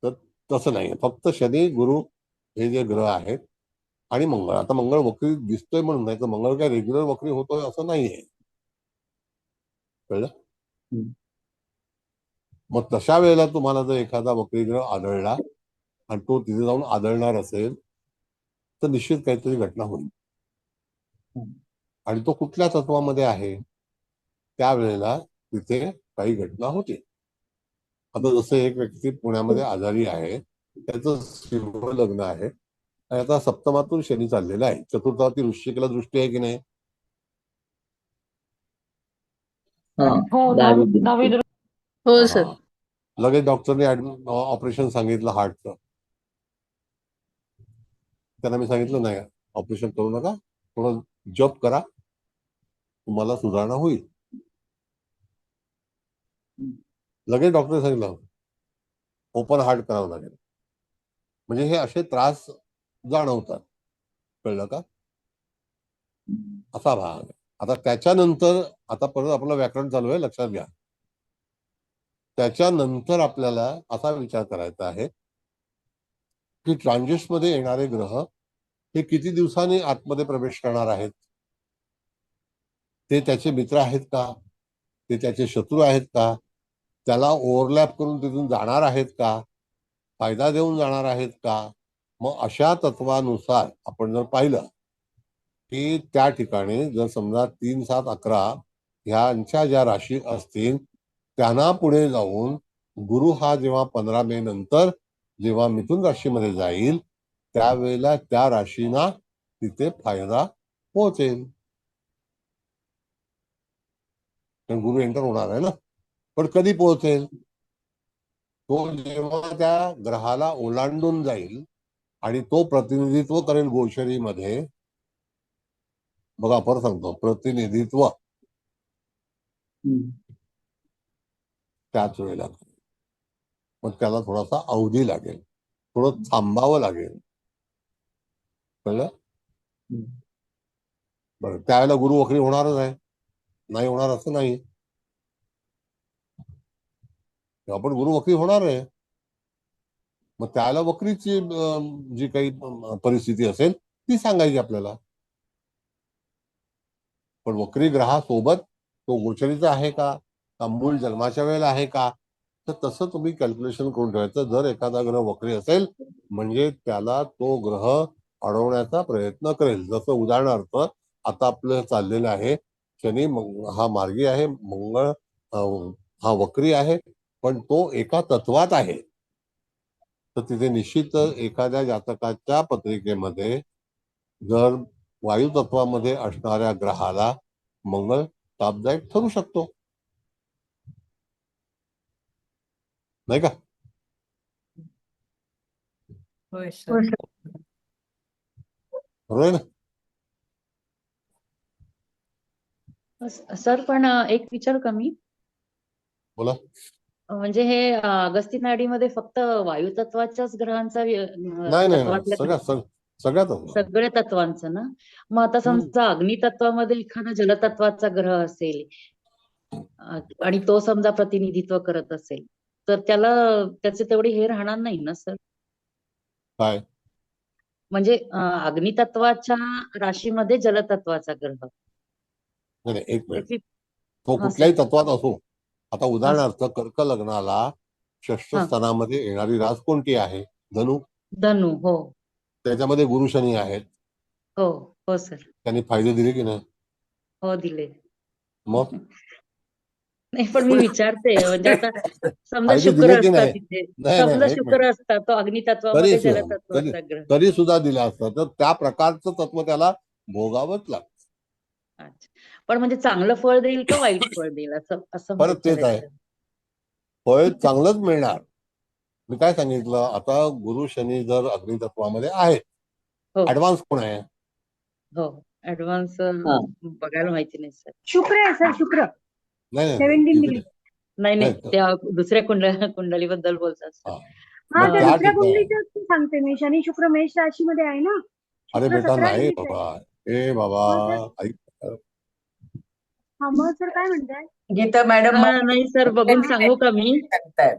तर तसं नाही, फक्त शनी गुरु हे जे ग्रह आहेत आणि मंगळ. आता मंगळ वक्री दिसतोय म्हणून नाही तर मंगळ काय रेग्युलर वक्री होतोय असं नाहीये. कळलं? मग तशा वेळेला तुम्हाला जर एखादा वक्री ग्रह आढळला आणि तो तिथे जाऊन आढळणार असेल तर निश्चित काहीतरी घटना होईल. आणि तो कुठल्या तत्वामध्ये आहे त्यावेळेला तिथे काही घटना होते. आता जसं एक व्यक्ती पुण्यामध्ये आजारी आहे, त्याचं शिव लग्न आहे आणि आता सप्तमातून शनी चाललेला आहे, चतुर्थावरती वृश्चिकला दृष्टी आहे की नाही? हो, 10वी हो सर. हा. लगेच डॉक्टरने ऑपरेशन सांगितलं हार्टचं. त्यांना मी सांगितलं नाही, ऑपरेशन करू नका, थोडं जप करा, तुम्हाला सुधारणा होईल. लगेच डॉक्टर सांगितलं ओपन हार्ट करावं लागेल. म्हणजे हे असे त्रास जाणवतात. कळलं का? असा भाग. आता त्याच्यानंतर आता परत आपलं व्याकरण चालू आहे, लक्षात घ्या. त्याच्यानंतर आपल्याला असा विचार करायचा आहे की ट्रान्झिट्स मध्ये येणारे ग्रह हे किती दिवसांनी आतमध्ये प्रवेश करणार आहेत, ते त्याचे मित्र आहेत का, ते त्याचे शत्रू आहेत का, त्याला ओव्हरलॅप करून तिथून जाणार आहेत का, फायदा देऊन जाणार आहेत का. मग अशा तत्वानुसार आपण जर पाहिलं की त्या ठिकाणी जर समजा 3, 7, 11 ह्यांच्या ज्या राशी असतील त्यांना पुढे जाऊन गुरु हा जेव्हा 15 मे नंतर जेव्हा मिथुन राशीमध्ये जाईल त्यावेळेला त्या राशीना तिथे फायदा पोहोचेल. कारण गुरु एंटर होणार आहे ना. पण कधी पोहोचेल? तो जेव्हा त्या ग्रहाला ओलांडून जाईल आणि तो प्रतिनिधित्व करेल गोचरीमध्ये. बघा परत सांगतो, प्रतिनिधित्व त्याच वेळेला. मग त्याला थोडासा अवधी लागेल, थोडं थांबावं लागेल. कळलं? बरं, त्यावेळेला गुरु वक्री होणारच आहे, नाही होणार असं नाही. आपण गुरु वक्री होणार आहे, मग त्याला वक्रीची जी काही परिस्थिती असेल ती सांगायची आपल्याला. पण वक्री ग्रहासोबत तो गोचरीचा आहे का मूळ जन्माच्या वेळेला आहे का, तर तसं तुम्ही कॅल्क्युलेशन करून ठेवायचं. जर एखादा ग्रह वक्री असेल म्हणजे त्याला तो ग्रह अडवण्याचा प्रयत्न करेल. जसं उदाहरणार्थ आता आपलं चाललेलं आहे, शनी हा मार्गी आहे, मंगळ हा वक्री आहे, पण तो एका तत्वात आहे. तर तिथे निश्चित एखाद्या जातकाच्या पत्रिकेमध्ये जर वायू तत्वामध्ये असणाऱ्या ग्रहाला मंगळ तापदायक ठरू शकतो, नाही का? होय सर. बरोबर आहे ना? सर पण एक विचार कमी बोला. म्हणजे हे अगस्ती नाडीमध्ये फक्त वायुतत्वाच्याच ग्रहांचा नाही नाही, तत्वातल्या सगळ्यात सगळ्या तत्वांचं ना. मग आता समजा अग्नितत्वामध्ये एखादा जलतत्वाचा ग्रह असेल आणि तो समजा प्रतिनिधित्व करत असेल तर त्याला त्याचे तेवढे हे राहणार नाही ना सर? काय म्हणजे अग्नितत्वाच्या राशीमध्ये जलतत्वाचा ग्रह. नाही, एक मिनिट, त्याची तो हा कुठल्याही सर. तत्वात असो. आता उदाहरणार्थ कर्क लग्नाला षष्ठ हा. स्थानामध्ये येणारी रास कोणती आहे? धनु. धनु. हो त्याच्यामध्ये गुरु शनी आहेत. हो हो सर. त्यांनी फायदे दिले की नाही? हो दिले. मग नाही पण मी विचारते म्हणजे आता समजा फायदे दिले शुक्र की असतात नाही? तिथे, नाही समजा नाही, एक मिनिट, शुक्र असतात तो अग्नितत्वामध्ये जलतत्वाचा ग्रह. तरी सुद्धा दिला असता तर त्या प्रकारचं तत्व त्याला भोगावंच लागतं. अच्छा, पण म्हणजे चांगलं फळ देईल का वाईट फळ देईल असं असं मला परत तेच आहे, विचारायचं. फळ चांगलंच मिळणार. मी काय सांगितलं, आता गुरु शनी जर अग्नितत्वामध्ये आहे, हो ऍडव्हान्स कोण आहे? हो ऍडव्हान्स बघायला माहिती नाही सर. शुक्र आहे सर, शुक्र नाही नाही, 17 तिथे डिग्री. नाही नाही, नाही. त्या दुसऱ्या कुंडलीबद्दल बोलतात सर. हा. हा, मग त्या त्या दुसऱ्या ठिकाणी कुंडलीच सांगते मी. शनी शुक्र मेष राशीमध्ये आहे ना. अरे शुक्र बेटा 17 नाही डिग्रीत आहे. बाबा, ए बाबा ऐक. हा मग सर काय म्हणताय? गीता मॅडम नाही सर, बघून सांगू का मी? सांगतायत.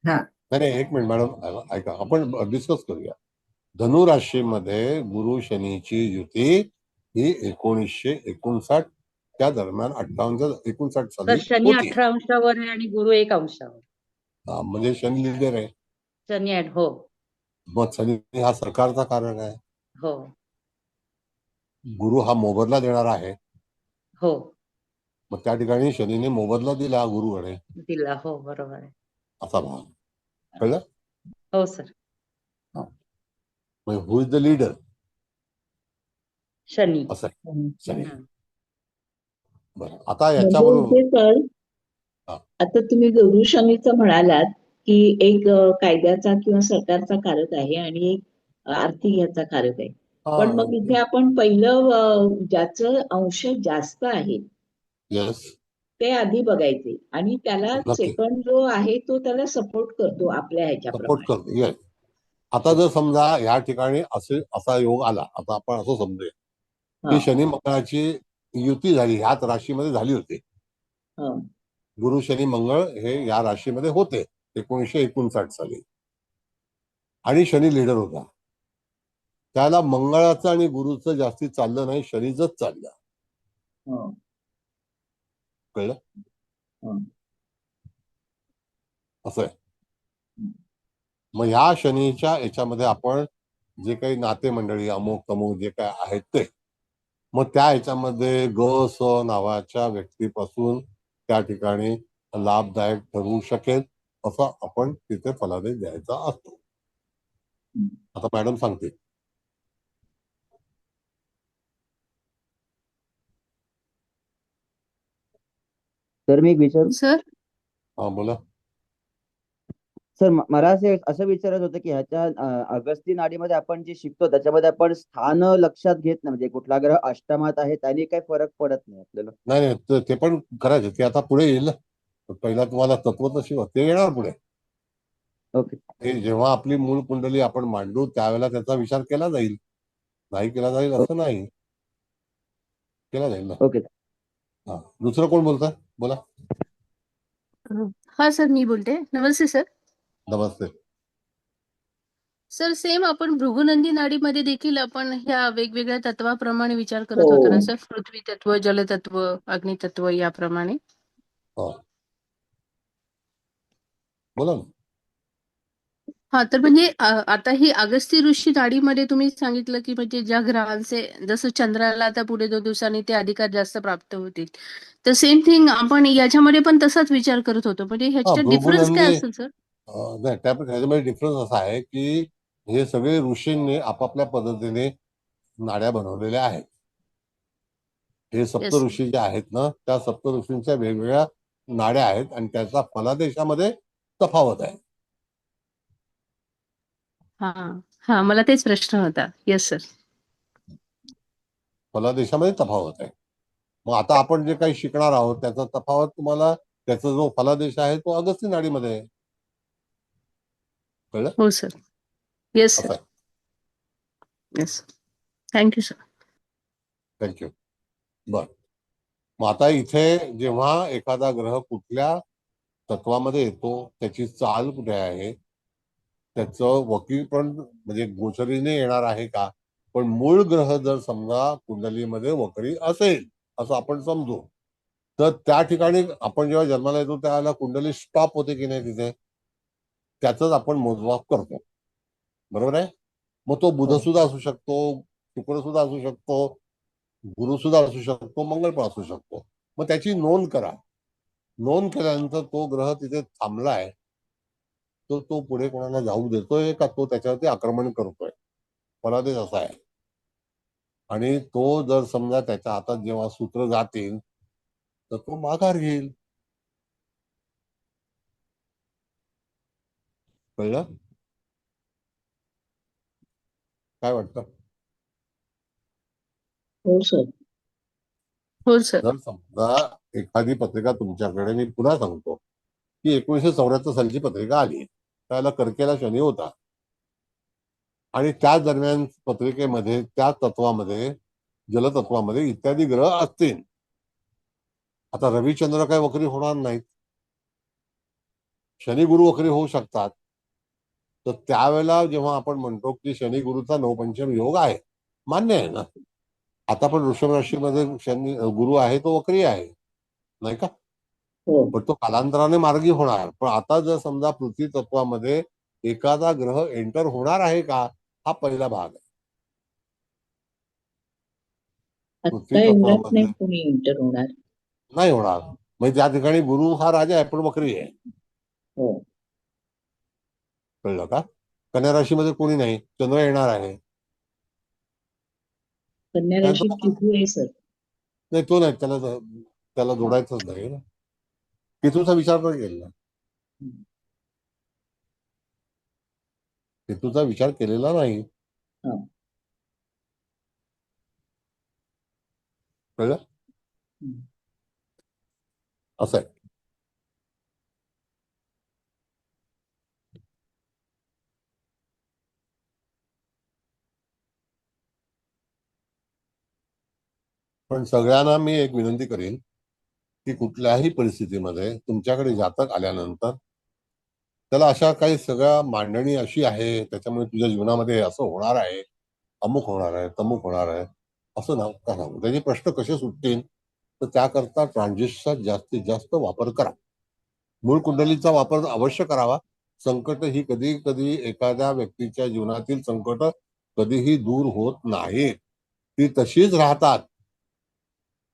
हा, नाही एक मिनिट मॅडम, ऐका, आपण डिस्कस करूया. धनु राशीमध्ये गुरु शनीची युती ही 1959 त्या दरम्यान 58-59 तर साली शनी होती. 18 अंशावर आहे आणि गुरु 1 अंशावर. म्हणजे शनी लिडर आहे. शनी हो मग शनी हा सरकारचा कारक आहे. हो गुरु हा मोबदला देणारा आहे. हो मग त्या ठिकाणी शनीने मोबदला दिला गुरुकडे, दिला. हो बरोबर आहे. असा भाग. कळलं? हो sir. Who is the leader? Shani. असं आहे, शनी. हं. बरं, आता म्हणजे याच्यावरून इथे सर, हा. आता तुम्ही गुरु शनीचं म्हणालात की एक कायद्याचा किंवा सरकारचा कारक आहे आणि एक आर्थिक याचा कारक आहे. पण मग इथे आपण पहिलं ज्याचं अंश जास्त आहे येस, ते आधी बघायचे आणि त्याला नक्की सेकंड जो आहे तो त्याला सपोर्ट करतो आपल्या सपोर्ट ह्याच्याप्रमाणे. करतो. येस. आता जर समजा या ठिकाणी असा योग आला, आता आपण असं समजूया की हा शनी मंगळाची युती झाली, ह्याच राशीमध्ये झाली होती. हा गुरु शनी मंगळ हे या राशीमध्ये होते 1959 साली, आणि शनी लीडर होता. त्याला मंगळाचं आणि गुरुचं जास्ती चाललं नाही, शनीचंच चाललं. हा कळलं? हा. असं आहे. मग ह्या शनीच्या याच्यामध्ये आपण जे काही नातेमंडळी अमुक तमुक जे काय आहेत ते, मग त्या ह्याच्यामध्ये ग स नावाच्या व्यक्तीपासून त्या ठिकाणी लाभदायक ठरवू शकेल असा आपण तिथे फलादेश द्यायचा असतो. आता मॅडम सांगते. तर मी एक विचारू सर हा बोला. सर मला असं विचारत होतं की ह्याच्या अगस्ती नाडीमध्ये आपण जे शिकतो त्याच्यामध्ये आपण स्थान लक्षात घेत नाही, म्हणजे कुठला ग्रह अष्टमात आहे त्याने काही फरक पडत नाही आपल्याला. नाही नाही ते पण करायचं, ते आता पुढे येईल. पहिला तुम्हाला तत्वतशी ते येणार पुढे. ओके. ते जेव्हा आपली मूळ कुंडली आपण मांडू त्यावेळेला त्याचा विचार केला जाईल. नाही केला जाईल असं नाही, केला जाईल ना. ओके. हा दुसरं कोण बोलतंय? बोला. हा सर मी बोलते. नमस्ते सर. नमस्ते. सर सेम आपण भृगुनंदी नाडीमध्ये देखील आपण ह्या वेगवेगळ्या तत्वाप्रमाणे विचार करत होतो ना सर, पृथ्वी तत्व, जलतत्व, अग्नितत्व याप्रमाणे. हा बोला ना. हा तर म्हणजे आता ही अगस्ती ऋषी नाडीमध्ये तुम्ही सांगितलं की म्हणजे ज्या ग्रहांचे जसं चंद्राला आता पुढे 2 दिवसांनी ते अधिकार जास्त प्राप्त होतील, तर सेम थिंग आपण याच्यामध्ये पण तसाच विचार करत होतो. म्हणजे हा ह्याच्यात डिफरन्स काय भृगुनंदी असेल सर? नाही त्याच्यामध्ये डिफरन्स असा आहे की हे सगळे ऋषींनी आपापल्या पद्धतीने नाड्या बनवलेल्या आहेत. हे सप्त येस. ऋषी जे आहेत ना, त्या सप्त ऋषींच्या वेगवेगळ्या नाड्या आहेत आणि त्याचा फलादेशामध्ये तफावत आहे. हा हा मला तेच प्रश्न होता. Yes sir. फलादेशामध्ये तफावत आहे. मग आता आपण जे काही शिकणार आहोत त्याचा तफावत तुम्हाला, त्याचा जो फलादेश आहे तो अगस्ती नाडीमध्ये आहे. कळलं? हो सर. येस असं सर. आहे. येस. Thank you sir. थँक्यू. बर. मग आता इथे जेव्हा एखादा ग्रह कुठल्या तत्वामध्ये येतो, त्याची चाल कुठे आहे, त्याचं वकील पण म्हणजे गोचरीने येणार आहे का, पण मूळ ग्रह जर समजा कुंडलीमध्ये वक्री असेल असं आपण समजू, तर त्या ठिकाणी आपण जेव्हा जन्माला येतो त्यावेळेला कुंडली स्टॉप होते की नाही तिथे, त्याच आपण मोजमाप करतो. बरोबर आहे? मग तो बुध सुद्धा असू शकतो, शुक्र सुद्धा असू शकतो, गुरु सुद्धा असू शकतो, मंगळ पण असू शकतो. मग त्याची नोंद करा. नोंद केल्यानंतर तो ग्रह तिथे थांबलाय, तर तो पुढे कोणाला जाऊ देतोय का तो त्याच्यावरती आक्रमण करतोय, फलादेश असा आहे. आणि तो जर समजा त्याच्या हातात जेव्हा सूत्र जातील तर तो माघार घेईल. कळलं? काय वाटतं? हो सर. हो सर. जर समजा एखादी पत्रिका तुमच्याकडे, मी पुन्हा सांगतो की 1974 सालची पत्रिका आली, त्याला कर्केला शनी होता आणि त्या दरम्यान पत्रिकेमध्ये त्या तत्वामध्ये, जलतत्वामध्ये इत्यादी ग्रह असतील. आता रविचंद्र काय वक्री होणार नाहीत, शनी गुरु वक्री होऊ शकतात. तर त्यावेळेला जेव्हा आपण म्हणतो की शनी गुरुचा नवपंचम योग आहे, मान्य आहे ना. आता पण वृषभ राशीमध्ये शनी गुरु आहे तो वक्री आहे, नाही का? हो. पण तो कालांतराने मार्गी होणार. पण आता जर समजा पृथ्वी तत्वामध्ये एखादा ग्रह एंटर होणार आहे का, हा पहिला भाग आहे. पृथ्वी आता एवढ्यात नाही तत्वामध्ये कोणी एंटर होणार. नाही होणार. म्हणजे त्या ठिकाणी गुरु हा राजा आहे पण वक्री आहे. हो. कळलं का? कन्या राशीमध्ये कोणी नाही, चंद्र येणार आहे. कन्या राशीत केतू आहे सर. नाही तो नाही, त्याला जोडायचंच नाही ना. केतूचा विचार पण केलेला, केतूचा विचार केलेला नाही. हा. कळलं? असं आहे. पण सगळ्यांना मी एक विनंती करेन की कुठल्याही परिस्थितीमध्ये तुमच्याकडे जातक आल्यानंतर त्याला अशा काही सगळ्या मांडणी अशी आहे, त्याच्यामुळे तुझ्या जीवनामध्ये असं होणार आहे, अमुक होणार आहे, तमुक होणार आहे, असं नका सांगू. त्याचे प्रश्न कसे सुटतील, तर त्याकरता ट्रान्झिस्टचा जास्तीत जास्त वापर करा. मूळ कुंडलीचा वापर अवश्य करावा. संकट ही कधी कधी एखाद्या व्यक्तीच्या जीवनातील संकट कधीही दूर होत नाही, ती तशीच राहतात.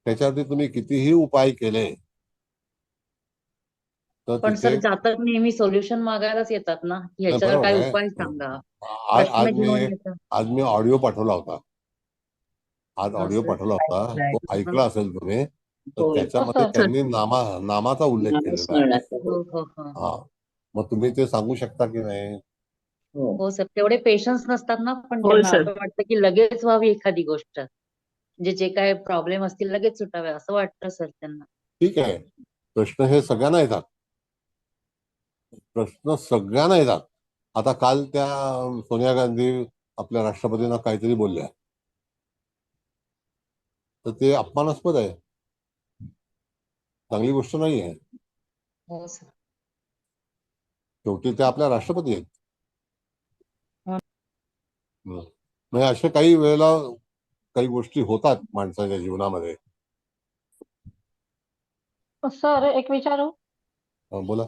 त्याच्यावरती तुम्ही कितीही उपाय केले तर पण सर तिथे जातक नेहमी सोल्युशन मागायलाच येतात ना, की नाही, ह्याच्यावर बरोबर काय आहे. उपाय सांगा, आज प्रश्न आज घेऊन मी येतात. आज मी ऑडिओ पाठवला होता. आज हा ऑडिओ सर. पाठवला होता, तो ऐकला असेल तुम्ही. तर होय. त्याच्यामध्ये सर. त्यांनी नामाचा उल्लेख केलेला आहे. नामस्मरणाचं. हो हो हो हा, मग तुम्ही ते सांगू शकता की नाही? हो. हो सर, तेवढे पेशन्स नसतात ना, पण होय त्यांना सर. असं वाटतं की लगेच व्हावी एखादी गोष्ट, म्हणजे जे काय प्रॉब्लेम असतील लगेच सुटावे असं वाटतं सर त्यांना. ठीक आहे, प्रश्न हे सगळ्यांना येतात. प्रश्न सगळ्यांना येतात. आता काल त्या सोनिया गांधी आपल्या राष्ट्रपतींना काहीतरी बोलल्या, तर ते अपमानास्पद आहे, चांगली गोष्ट नाही आहे. हो सर. शेवटी ते आपल्या राष्ट्रपती आहेत. हो. म्हणजे अशा काही वेळेला काही गोष्टी होतात माणसाच्या जीवनामध्ये. सर एक विचारू? बोला.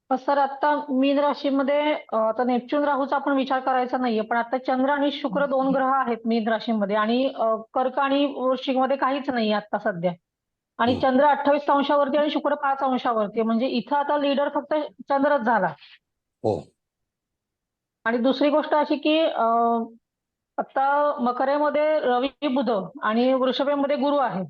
सर आता मीन राशीमध्ये आता नेपच्यून राहूचा आपण विचार करायचा नाहीये, पण आता चंद्र आणि शुक्र 2 ग्रह आहेत मीन राशीमध्ये आणि कर्क आणि वृश्चिक मध्ये काहीच नाही आता सध्या. आणि हम्म. चंद्र 28 अंशावरती आणि शुक्र 5 अंशावरती आहे. म्हणजे इथं आता लीडर फक्त चंद्रच झाला. हो, आणि दुसरी गोष्ट अशी की आता मकरेमध्ये रवी बुध आणि वृषभेमध्ये गुरु आहे.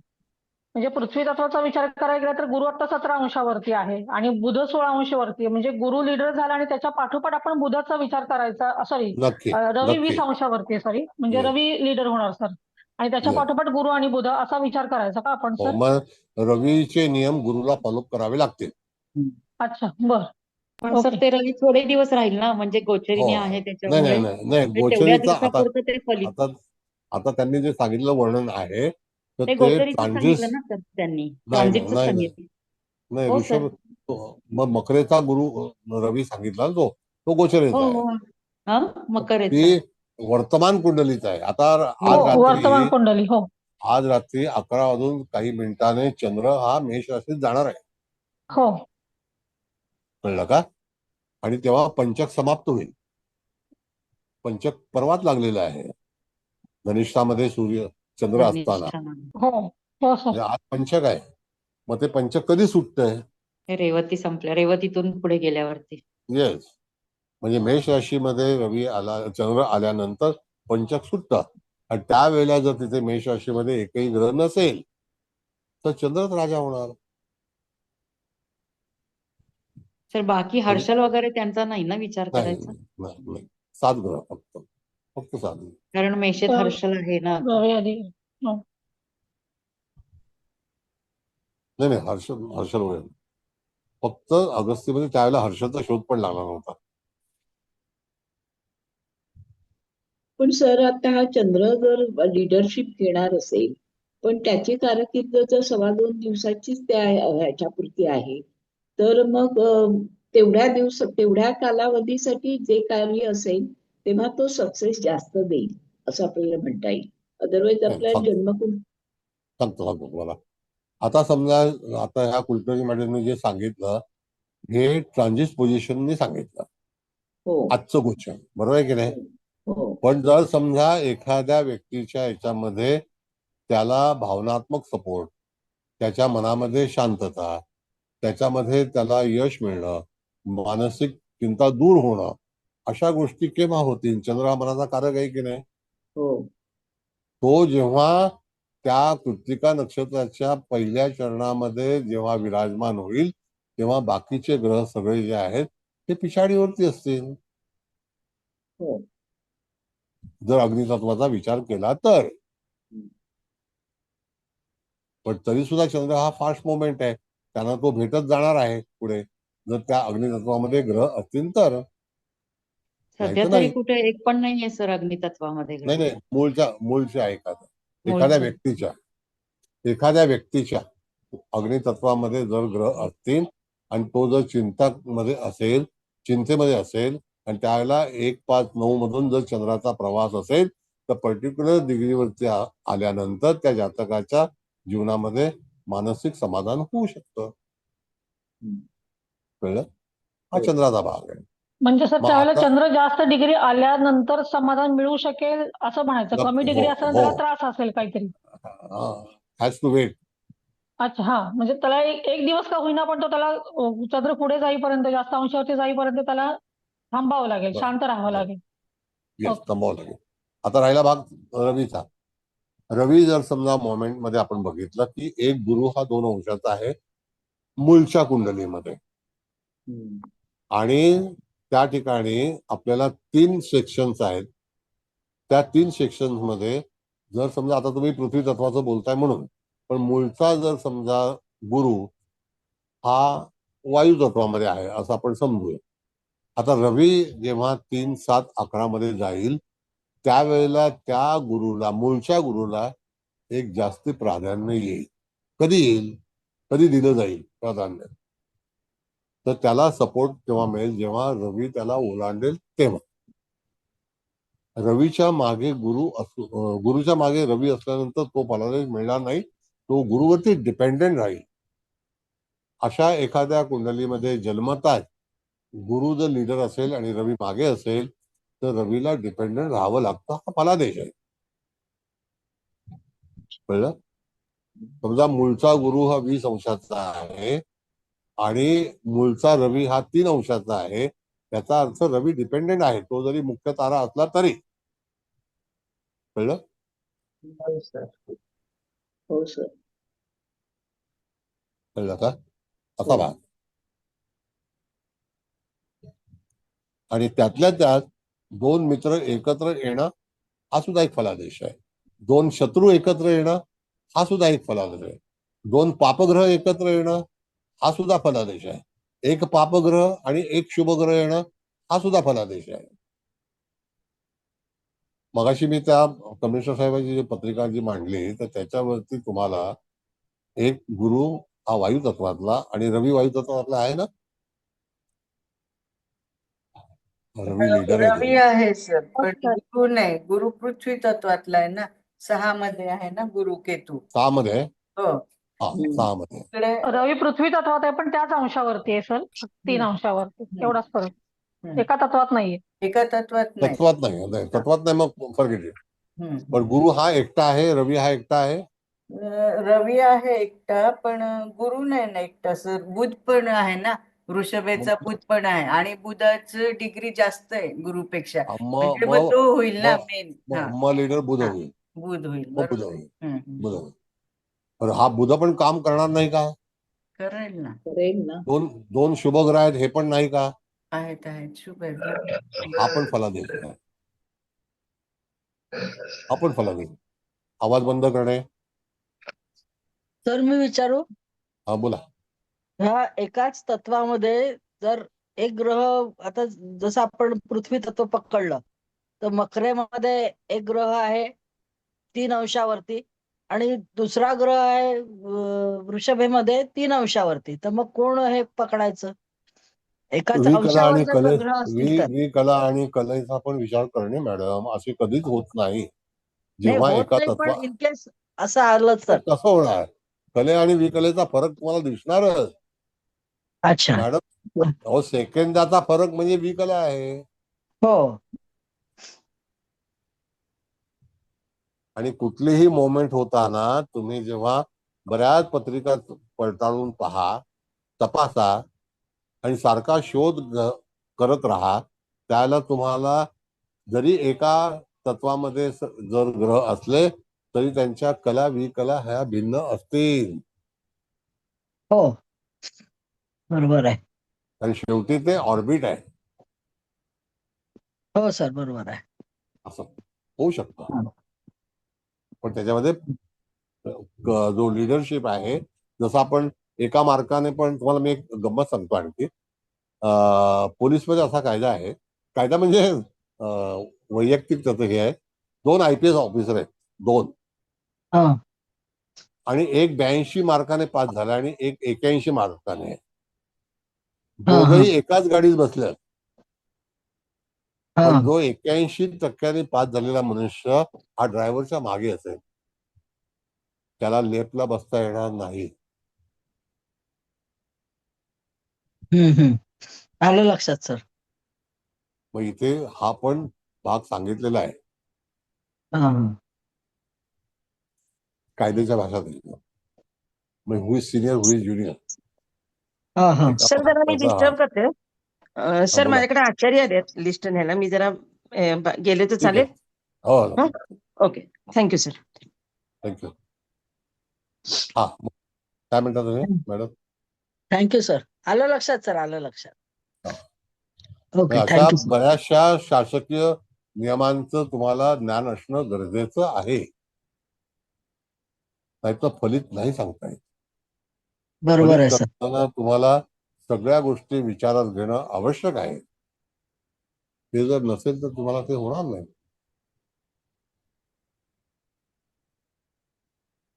म्हणजे पृथ्वी तत्वाचा विचार करायला गेला तर गुरु आता 17 अंशावरती आहे आणि बुध 16 अंशावरती आहे. म्हणजे गुरु लीडर झाला आणि त्याच्या पाठोपाठ आपण बुधाचा विचार करायचा. सॉरी, नक्की रवी 20 नक्की. अंशावरती आहे. सॉरी, म्हणजे येस रवी लीडर होणार सर. आणि त्याच्या येस. पाठोपाठ गुरु आणि बुध असा विचार करायचा का आपण हो, सर? मग रवीचे नियम गुरुला फॉलो करावे लागतील. अच्छा, बर. पण सर ओके. ते रवी थोडे दिवस राहील ना, म्हणजे हो, गोचरीने आहे नाही त्याच्यामुळे नाही नाही नाही, म्हणजे तेवढ्या गोचरीचा आता दिवसापुरतं ते फलित. आता आता त्यांनी जे सांगितलं वर्णन आहे, तर ते ते गोचरीच सांगितलं ट्रान्झिस ना सर त्यांनी, नाही नाही ट्रान्झिटच नाही नाही सांगितलं. नाही हो सर. ऋषभ, मग मकरेचा गुरु रवी सांगितला ना, तो हो गोचरेचा आहे. हो. हा, तर मकरेचा. ती वर्तमान कुंडलीचा आहे. आता हो, वर्तमान कुंडली. हो आज रात्री 11 वाजून काही मिनिटाने चंद्र हा मेष राशीत जाणार आहे. हो. कळलं का? आणि तेव्हा पंचक समाप्त होईल. पंचक परवाच लागलेलं आहे, धनिष्ठामध्ये चंद्र असताना. धनिष्ठा. हो हो सर. म्हणजे आज पंचक आहे. मग ते पंचक कधी सुटतंय? हे रेवती संपल्या, रेवतीतून पुढे गेल्यावरती. येस, म्हणजे मेष राशीमध्ये चंद्र आल्यानंतर पंचक सुटतं. आणि त्यावेळेला जर तिथे मेष राशीमध्ये एकही ग्रह नसेल तर चंद्रच राजा होणार. सर बाकी हर्षल वगैरे त्यांचा नाही ना विचार नाही करायचा, नाही नाही, 7 ग्रह फक्त 7 ग्रह. कारण मेषेत तर हर्षल आहे ना आता. रवी आधी. हो. नाही नाही, हर्षल वगैरे फक्त अगस्तीमध्ये त्यावेळेला हर्षलचा शोध पण लागला नव्हता. पण सर आता हा चंद्र जर लिडरशिप घेणार असेल, पण त्याची कारकीर्द जर 2.25 दिवसाचीच त्या ह्याच्यापुरती आहे, तर मग तेवढ्या कालावधीसाठी जे कार्य असेल तेव्हा तो सक्सेस जास्त देईल असं आपल्याला म्हणता येईल. अदरवाईज नाही, आपल्या जन्मकुंड सांगतो तुम्हाला. आता समजा, आता ह्या कुलकर्णी मॅडमने जे सांगितलं हे ट्रान्झिट पोझिशनने सांगितलं, हो आजचं गोचर, बरोबर आहे की नाही? हो पण जर समजा एखाद्या व्यक्तीच्या याच्यामध्ये त्याला भावनात्मक सपोर्ट, त्याच्या मनामध्ये शांतता, त्याच्यामध्ये त्याला यश मिळणं, मानसिक चिंता दूर होणं, अशा गोष्टी केव्हा होतील? चंद्र हा मनाचा कारक आहे की नाही? हो तो जेव्हा त्या कृत्तिका नक्षत्राच्या पहिल्या चरणामध्ये जेव्हा विराजमान होईल तेव्हा बाकीचे ग्रह सगळे जे आहेत ते पिछाडीवरती असतील, हो जर अग्नितत्वाचा विचार केला तर. पण तरी सुद्धा चंद्र हा फास्ट मोमेंट आहे, त्यांना तो भेटत जाणार आहे पुढे, जर त्या अग्नितत्वामध्ये ग्रह असतील तर. नाही सध्या तर तरी नाही. कुठे एक पण नाहीये सर अग्नितत्वामध्ये ग्रह. नाही नाही, मूळच्या एखाद्या मूळचे. एखाद्या व्यक्तीच्या अग्नितत्वामध्ये जर ग्रह असतील आणि तो जर चिंतेमध्ये असेल आणि त्यावेळेला 1-5-9 मधून जर चंद्राचा प्रवास असेल तर पर्टिक्युलर डिग्रीवरती आल्यानंतर त्या जातकाच्या जीवनामध्ये मानसिक समाधान होऊ शकतं. कळलं? हा चंद्राचा भाग आहे. म्हणजे सर मग त्यावेळेला आता चंद्र जास्त डिग्री आल्यानंतर समाधान मिळू शकेल असं म्हणायचं. कमी डिग्री हो असल्यानंतर हो, त्याला त्रास असेल काहीतरी. Has to wait. अच्छा, हा, म्हणजे त्याला एक दिवस का होईना पण तो त्याला चंद्र पुढे जाईपर्यंत, जास्त अंशावरती जाईपर्यंत त्याला थांबावं लागेल, शांत राहावं लागेल. Yes, okay. थांबावं लागेल. आता राहिला भाग रवीचा. रवी जर समजा मोमेंट मध्ये आपण बघितलं की एक गुरु हा 2 अंशाचा आहे मूळच्या कुंडलीमध्ये, आणि त्या ठिकाणी आपल्याला 3 सेक्शन्स आहेत. त्या 3 सेक्शन्स मध्ये जर समजा आता तुम्ही पृथ्वी तत्वाचं बोलताय म्हणून, पण मूळचा जर समजा गुरु हा वायू तत्वामध्ये आहे असं आपण समजूया. आता रवी जेव्हा 3, 7, 11 मध्ये जाईल त्यावेळेला त्या गुरुला, मूळच्या गुरुला एक जास्ती प्राधान्य येईल. कधी येईल, कधी दिलं जाईल प्राधान्य, तर त्याला सपोर्ट तेव्हा मिळेल जेव्हा रवी त्याला ओलांडेल तेव्हा. रवीच्या मागे गुरुच्या मागे रवी असल्यानंतर तो फलादेश मिळणार नाही, तो गुरुवरती डिपेंडेंट राहील. अशा एखाद्या कुंडलीमध्ये जन्मताच गुरु जर लीडर असेल आणि रवी मागे असेल तर रवीला डिपेंडंट राहावं लागतं. हा फलादेश आहे. कळलं? समजा मूळचा गुरु हा 20 अंशाचा आहे आणि मूळचा रवी हा 3 अंशाचा आहे, त्याचा अर्थ रवी डिपेंडेंट आहे, तो जरी मुख्य तारा असला तरी. कळलं? हो सर. हो सर. कळलं का? असा भाग. आणि त्यातल्या त्यात 2 मित्र एकत्र येणं हा सुद्धा एक फलादेश आहे. 2 शत्रू एकत्र येणं हा सुद्धा एक फलादेश आहे. 2 पापग्रह एकत्र येणं हा सुद्धा फलादेश आहे. 1 पापग्रह आणि 1 शुभग्रह येणं हा सुद्धा फलादेश आहे. मगाशी मी त्या कमिशनर साहेबांची जी पत्रिका जी मांडली तर त्याच्यावरती तुम्हाला एक गुरु हा वायू तत्वातला आणि रवी वायू तत्वातला आहे ना. रवी लीडर आहे रवी तिथे. आहे सर, हो पण सर. गुरु नाही. गुरु पृथ्वी तत्वातला आहे ना. 6 मध्ये आहे ना गुरु केतू. 6 मध्ये आहे. हो, हा, 6 मध्ये. इकडे रवी पृथ्वी तत्वात आहे पण त्याच अंशावरती आहे सर, 3 अंशावरती, एवढाच फरक. एका तत्वात नाहीये. एका तत्वात नाही. तत्वात नाही, तत्वात नाही, मग फॉरगेट इट. पण गुरु हा एकटा आहे, रवी हा एकटा आहे. रवी आहे एकटा, पण गुरु नाही ना एकटा सर. बुध पण आहे ना, वृषभेचा बुध पण आहे आणि बुधाचं डिग्री जास्त आहे गुरुपेक्षा. म्हणजे मग तो होईल ना मेन. मग लीडर बुध होईल. बुध होईल, मग बुध बरोबर. होईल. बुध होईल. पण हा बुध पण काम करणार नाही का? करेल ना. करेल ना. 2 शुभग्रह आहेत, हे पण नाही का? आहेत शुभ आहे, बरोबर. हा पण फलादेश आहे. हा पण फलादेश. आवाज बंद करणे. सर मी विचारू, हा, बोला. ह्या एकाच तत्वामध्ये जर एक ग्रह, आता जसं आपण पृथ्वी तत्व पकडलं तर मकरेमध्ये एक ग्रह आहे 3 अंशावरती आणि दुसरा ग्रह आहे वृषभेमध्ये 3 अंशावरती, तर मग कोण हे पकडायचं? एकाच विकला अंशावर आणि जर कले ग्रह असतील तर. विकला आणि कलेचा पण विचार करणे मॅडम, असे कधीच होत नाही. नाही जेव्हा होत एका नाही, तत्व पण इन केस असं आलं तर. कसं होणार? कले आणि विकलेचा फरक तुम्हाला दिसणारच अच्छा. मॅडम. अहो, सेकंदाचा फरक म्हणजे विकला आहे. हो. आणि कुठलीही मोमेंट होताना तुम्ही जेव्हा बऱ्याच पत्रिका पडताळून पहा, तपासा आणि सारखा शोध करत राहा, त्याला तुम्हाला जरी एका तत्वामध्ये जर ग्रह असले तरी त्यांच्या कला विकला ह्या भिन्न असतील. हो, बरोबर आहे. आणि शेवटी ते ऑर्बिट आहे. हो सर, बरोबर आहे. असं होऊ शकतं. पण त्याच्यामध्ये जो लिडरशिप आहे, जसं आपण एका मार्काने, पण तुम्हाला मी एक गंमत सांगतो आणखी. पोलीसमध्ये असा कायदा आहे, कायदा म्हणजे वैयक्तिक त्याचं हे आहे. 2 IPS ऑफिसर आहेत, 2, आणि एक 82 मार्काने पास झाला आणि एक 81 मार्काने. दोघंही एकाच गाडीत बसले, पण जो 81% पास झालेला मनुष्य हा ड्रायव्हरच्या मागे असेल, त्याला लेफ्टला बसता येणार नाही. आलं लक्षात सर. मग इथे हा पण भाग सांगितलेला आहे कायद्याच्या भाषेत. Who is senior who is junior हा हा सर जरा मी त्याचा डिस्टर्ब करते सर बोला माझ्याकडे आचार्य आलेत लिस्ट न्यायला मी जरा गेले तर ठीक आहे. चालेल हो हं? Okay thank you sir thank you. हा काय म्हणता तुम्ही मॅडम? Thank you sir. आलं लक्षात सर, आलं लक्षात. ओके अशा थँक्यू सर. बऱ्याचशा शासकीय नियमांचं तुम्हाला ज्ञान असणं गरजेचं आहे. नाहीतर फलित नाही सांगता येत. बरोबर फलित आहे सर. करताना तुम्हाला सगळ्या गोष्टी विचारात घेणं आवश्यक आहे. ते जर नसेल तर तुम्हाला ते होणार नाही.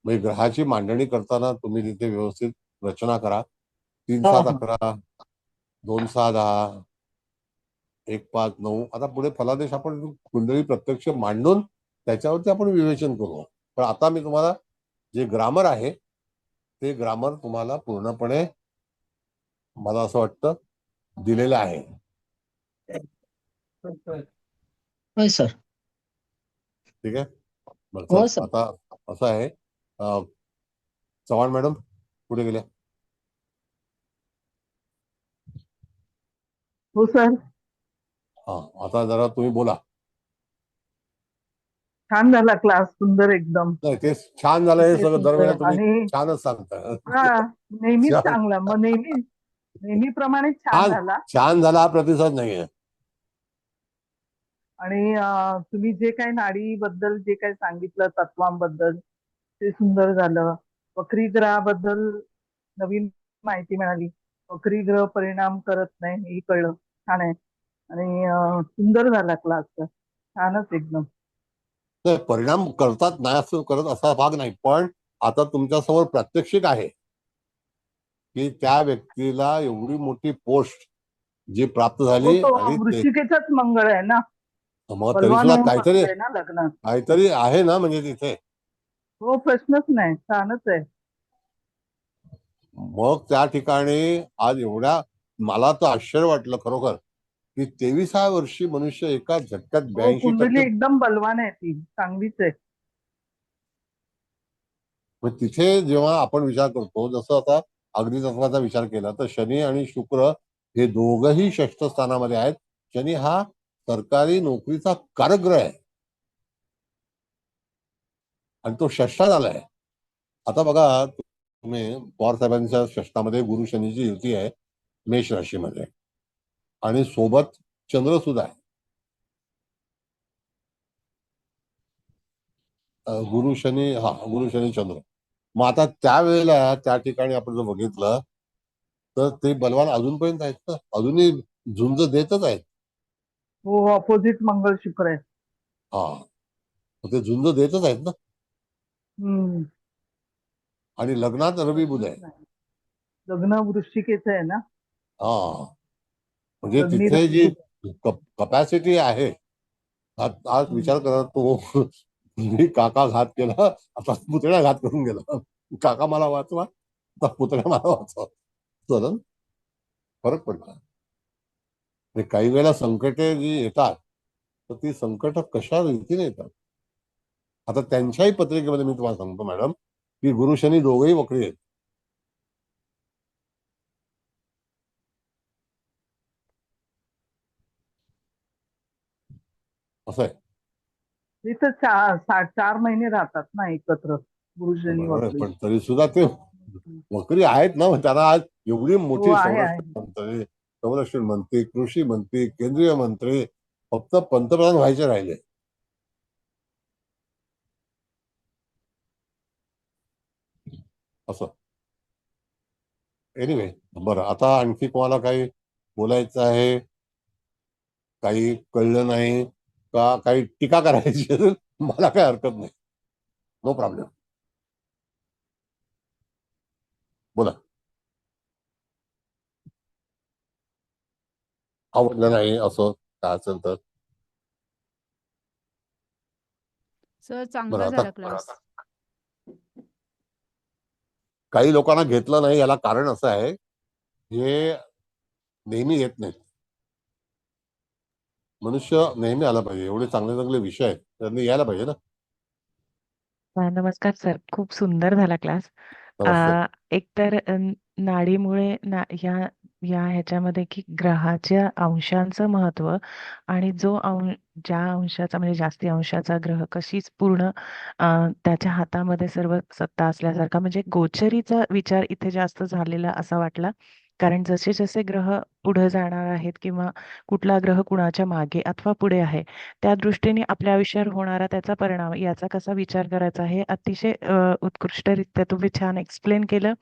म्हणजे ग्रहाची मांडणी करताना तुम्ही तिथे व्यवस्थित रचना करा. 3-7-11 2-6-10 1-5-9 आता पुढे फलादेश आपण कुंडली प्रत्यक्ष मांडून त्याच्यावरती आपण विवेचन करू. पण आता मी तुम्हाला जे ग्रामर आहे ते ग्रामर तुम्हाला पूर्णपणे मला असं वाटतं दिलेलं आहे. होय सर. ठीक आहे. बरं हो चल सर. आता असं आहे चव्हाण मॅडम पुढे गेल्या. हो सर. हा आता जरा तुम्ही बोला. छान झाला क्लास, सुंदर एकदम. नाही ते छान झालं हे अतिशय सगळं दरवेळेला सुंदर तुम्ही आणि छानच सांगता. हा नेहमीच छान चांगला, मग नेहमीप्रमाणे छान छान झाला. छान झाला हा प्रतिसाद नाहीये. आणि तुम्ही जे काही नाडीबद्दल जे काही सांगितलं तत्वांबद्दल ते सुंदर झालं. वक्री ग्रहाबद्दल नवीन माहिती मिळाली. वक्री ग्रह परिणाम करत नाही हे कळलं. छान आहे. आणि सुंदर झाला क्लास तर, छानच एकदम. नाही परिणाम करतात नाही असं करत असा भाग नाही. पण आता तुमच्या समोर प्रात्यक्षिक आहे की त्या व्यक्तीला एवढी मोठी पोस्ट जी प्राप्त हो झाली तो आणि ते वृश्चिकेचाच मंगळ आहे ना, मग तरी बलवान सुद्धा होऊन काहीतरी बसतोय ना लग्नात. काहीतरी आहे ना म्हणजे तिथे. हो प्रश्नच नाही, छानच आहे. मग त्या ठिकाणी आज एवढ्या मला तर आश्चर्य वाटलं खरोखर की 23व्या वर्षी मनुष्य एका झटक्यात हो 82% कुंडली एकदम बलवान आहे, ती चांगलीच आहे. मग तिथे जेव्हा आपण विचार करतो जसं आता अग्नितत्वाचा विचार केला तर शनी आणि शुक्र हे दोघंही षष्ठ स्थानामध्ये आहेत. शनी हा सरकारी नोकरीचा कारग्रह आहे आणि तो षष्ठात आलाय. आता बघा तुम्ही पवार साहेबांच्या षष्ठामध्ये गुरु शनीची युती आहे मेष राशीमध्ये आणि सोबत चंद्र सुद्धा आहे. गुरु शनी चंद्र. मग आता त्यावेळेला त्या ठिकाणी आपण जर बघितलं तर ते बलवान अजूनपर्यंत आहेत ना, अजूनही झुंज देतच आहेत. हो ऑपोजिट मंगळ शुक्र आहे. मग ते झुंज देतच आहेत ना. हम्म. आणि लग्नात रवी बुध आहे. लग्न वृश्चिकेचं आहे ना. म्हणजे लग्नी तिथे जी रवी. कपॅसिटी आहे. आज विचार करा तो मी काका घात केला आता पुतळ्या घात करून गेला. काका मला वाचवा आता पुतळ्या मला वाचवा. चल फरक पडला. काही वेळेला संकटे जी येतात तर ती संकट कशा रीतीने येतात. आता त्यांच्याही पत्रिकेमध्ये मी तुम्हाला सांगतो मॅडम की गुरु शनी दोघेही वक्री आहेत. असं आहे. इथं 4 महिने राहतात ना एकत्र गुरु शनी वक्री. पण तरी सुद्धा ते वक्री आहेत ना. त्यांना आज एवढी मोठी हो आहे संरक्षण मंत्री, संरक्षण मंत्री, कृषी मंत्री, केंद्रीय मंत्री फक्त पंतप्रधान व्हायचे राहिले. असं एनिवे बरं आता आणखी कोणाला काही बोलायचं आहे, काही कळलं नाही का, काही टीका करायची असेल मला काही हरकत नाही. No problem. बोला. आवडलं नाही असं काय असेल तर सर बरं. चांगला आता झाला क्लास. काही लोकांना घेतलं नाही याला कारण असं आहे हे नेहमी येत नाहीत. मनुष्य नेहमी आला पाहिजे. एवढे चांगले चांगले विषय आहेत त्यांनी यायला पाहिजे ना. नमस्कार सर, खूप सुंदर झाला क्लास. नमस्ते. एकतर नाडीमुळे या ह्याच्यामध्ये की ग्रहाच्या अंशांचं महत्व आणि ज्या अंशाचा म्हणजे जास्ती अंशाचा ग्रह कशीच पूर्ण त्याच्या हातामध्ये सर्व सत्ता असल्यासारखा म्हणजे गोचरीचा विचार इथे जास्त झालेला असा वाटला. कारण जसे जसे ग्रह पुढे जाणार आहेत किंवा कुठला ग्रह कुणाच्या मागे अथवा पुढे आहे त्या दृष्टीने आपल्या आयुष्यावर होणारा त्याचा परिणाम याचा कसा विचार करायचा हे अतिशय उत्कृष्टरित्या तुम्ही छान एक्सप्लेन केलं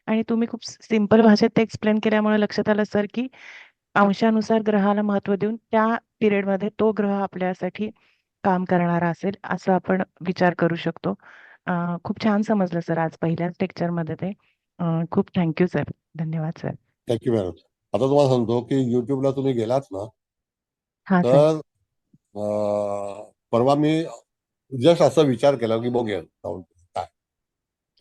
आणि तुम्ही खूप सिंपल भाषेत ते एक्सप्लेन केल्यामुळे लक्षात आलं सर की अंशानुसार ग्रहाला महत्व देऊन त्या पिरियडमध्ये तो ग्रह आपल्यासाठी काम करणारा असेल असं आपण विचार करू शकतो. खूप छान समजलं सर आज पहिल्याच लेक्चरमध्ये ते. खूप थँक्यू सर. धन्यवाद सर. Thank you madam. आता तुम्हाला सांगतो की युट्यूबला तुम्ही गेलात ना हा सर. तर परवा मी जस्ट असा विचार केला की बघूया जाऊन काय,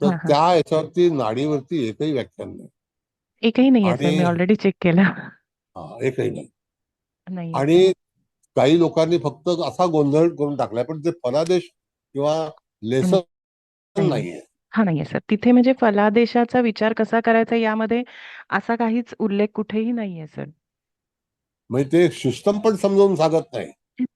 तर हा हा त्या याच्यावरती नाडीवरती एकही व्याख्यान नाही एकही नाहीये सर. आणि मी ऑलरेडी चेक केलं. एकही नाही. नाहीये. आणि काही लोकांनी फक्त असा गोंधळ करून टाकलाय, पण ते फलादेश किंवा लेसन नाही नाहीये. हा नाहीये सर. तिथे म्हणजे फलादेशाचा विचार कसा करायचा यामध्ये असा काहीच उल्लेख कुठेही नाहीये सर. म्हणजे ते सिस्टम पण समजावून सांगत नाही.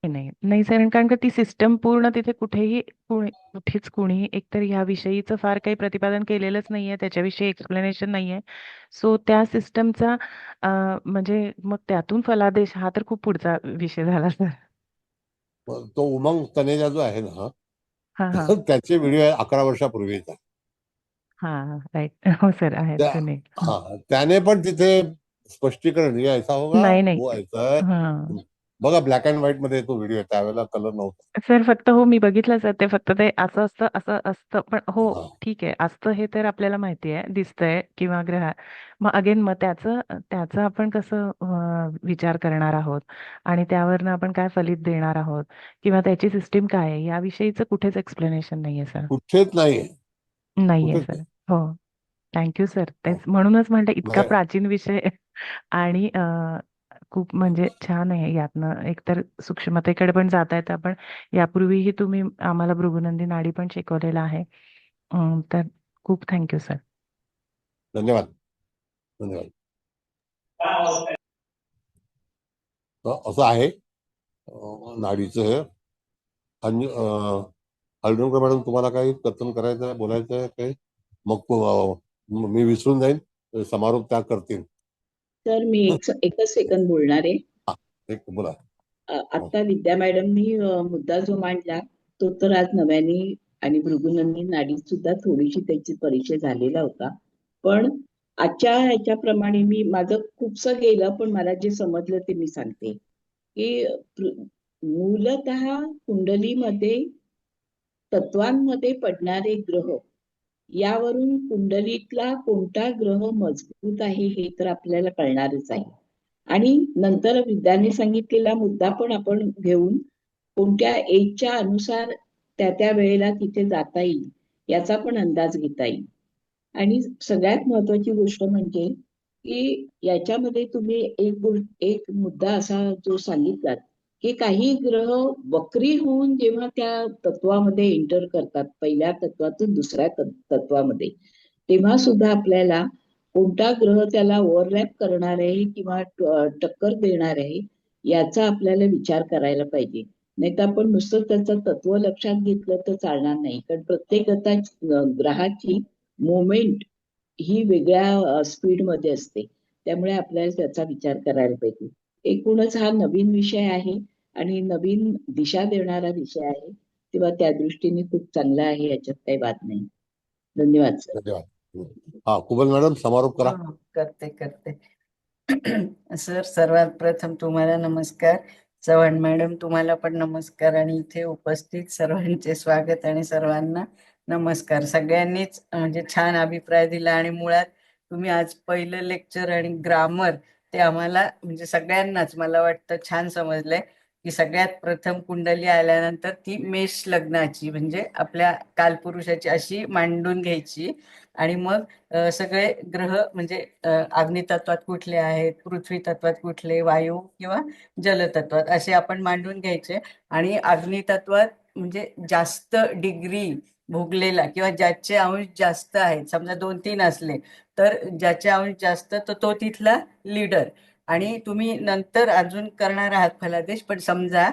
नाही नाही सर. कारण का ती सिस्टम पूर्ण तिथे कुठेच कुणीही एकतर ह्या विषयीचं फार काही प्रतिपादन केलेलंच नाहीये. त्याच्याविषयी एक्सप्लेनेशन नाहीये. सो त्या सिस्टमचा म्हणजे मग त्यातून फलादेश हा तर खूप पुढचा विषय झाला सर. तो उमंग तनेजा जो आहे ना हा हा त्याचे व्हिडिओ 11 वर्षापूर्वीचा. हा राईट. हो सर आहेत जुने. त्याने पण तिथे स्पष्टीकरण ये ऐसा होगा नाही नाही वो ऐसा है. हा बघा ब्लॅक अँड व्हाईट मध्ये तो व्हिडिओ आहे, त्यावेळेला कलर नव्हता. सर फक्त हो मी बघितलं सर. ते फक्त ते असं असतं असं असतं पण हो हा. ठीक आहे असतं हे तर आपल्याला माहिती आहे दिसतंय किंवा ग्रह मग अगेन मग त्याचं आपण कसं विचार करणार आहोत आणि त्यावरनं आपण काय फलित देणार आहोत किंवा त्याची सिस्टीम काय आहे याविषयीचं कुठेच एक्सप्लेनेशन नाहीये सर. कुठेच नाहीये. नाहीये कुठेच सर. नाही. हो थँक्यू सर. तेच हो. म्हणूनच म्हणलं इतका नाही. प्राचीन विषय आणि खूप म्हणजे छान आहे यातनं एकतर सूक्ष्मतेकडे पण जाता येतं आपण. यापूर्वीही तुम्ही आम्हाला भृगुनंदी नाडी पण शिकवलेला आहे. तर खूप थँक्यू सर. धन्यवाद. धन्यवाद. असं आहे नाडीचं हे. आणि हळदणकर मॅडम तुम्हाला काही कथन करायचं आहे, बोलायचं आहे काही? मग मी विसरून जाईन, समारोप त्या करतील. तर मी एकच सेकंद बोलणार आहे. एक बोला. आता विद्या मॅडमनी मुद्दा जो मांडला तो तर आज नव्याने आणि भृगुनंदी नाडीत सुद्धा थोडीशी त्याची परिचय झालेला होता. पण आजच्या ह्याच्याप्रमाणे मी माझं खूपसं गेलं पण मला जे समजलं ते मी सांगते की मूलतः कुंडलीमध्ये तत्वांमध्ये पडणारे ग्रह यावरून कुंडलीतला कोणता ग्रह मजबूत आहे हे तर आपल्याला कळणारच आहे. आणि नंतर विद्याने सांगितलेला मुद्दा पण आपण घेऊन कोणत्या एजच्या अनुसार त्या वेळेला तिथे जाता येईल याचा पण अंदाज घेता येईल. आणि सगळ्यात महत्वाची गोष्ट म्हणजे की याच्यामध्ये तुम्ही एक मुद्दा असा जो सांगितलात की काही ग्रह वक्री होऊन जेव्हा त्या तत्वामध्ये एंटर करतात पहिल्या तत्वातून दुसऱ्या तत्वामध्ये तेव्हा सुद्धा आपल्याला कोणता ग्रह त्याला ओव्हरलॅप करणार आहे किंवा टक्कर देणार आहे याचा आपल्याला विचार करायला पाहिजे. नाही तर आपण नुसतं त्याचं तत्व लक्षात घेतलं तर चालणार नाही. कारण प्रत्येक ग्रहाची मोमेंट ही वेगळ्या स्पीडमध्ये असते. त्यामुळे आपल्याला त्याचा विचार करायला पाहिजे. एकूणच हा नवीन विषय आहे आणि नवीन दिशा देणारा विषय आहे तेव्हा त्या दृष्टीने खूप चांगला आहे याच्यात काही वाद नाही. धन्यवाद सर. धन्यवाद. हा कुबल मॅडम समारोप करा. करते. सर सर्वात प्रथम तुम्हाला नमस्कार. चव्हाण मॅडम तुम्हाला पण नमस्कार आणि इथे उपस्थित सर्वांचे स्वागत आणि सर्वांना नमस्कार. सगळ्यांनीच म्हणजे छान अभिप्राय दिला आणि मुळात तुम्ही आज पहिलं लेक्चर आणि ग्रामर ते आम्हाला म्हणजे सगळ्यांनाच मला वाटतं छान समजलंय की सगळ्यात प्रथम कुंडली आल्यानंतर ती मेष लग्नाची म्हणजे आपल्या कालपुरुषाची अशी मांडून घ्यायची आणि मग सगळे ग्रह म्हणजे अग्नितत्वात कुठले आहेत, पृथ्वी तत्वात कुठले, वायू किंवा जलतत्वात असे आपण मांडून घ्यायचे आणि अग्नितत्वात म्हणजे जास्त डिग्री भोगलेला किंवा ज्याचे अंश जास्त आहेत, समजा 2-3 असले तर ज्याचे अंश जास्त तर तो तिथला लीडर, आणि तुम्ही नंतर अजून करणार आहात फलादेश, पण समजा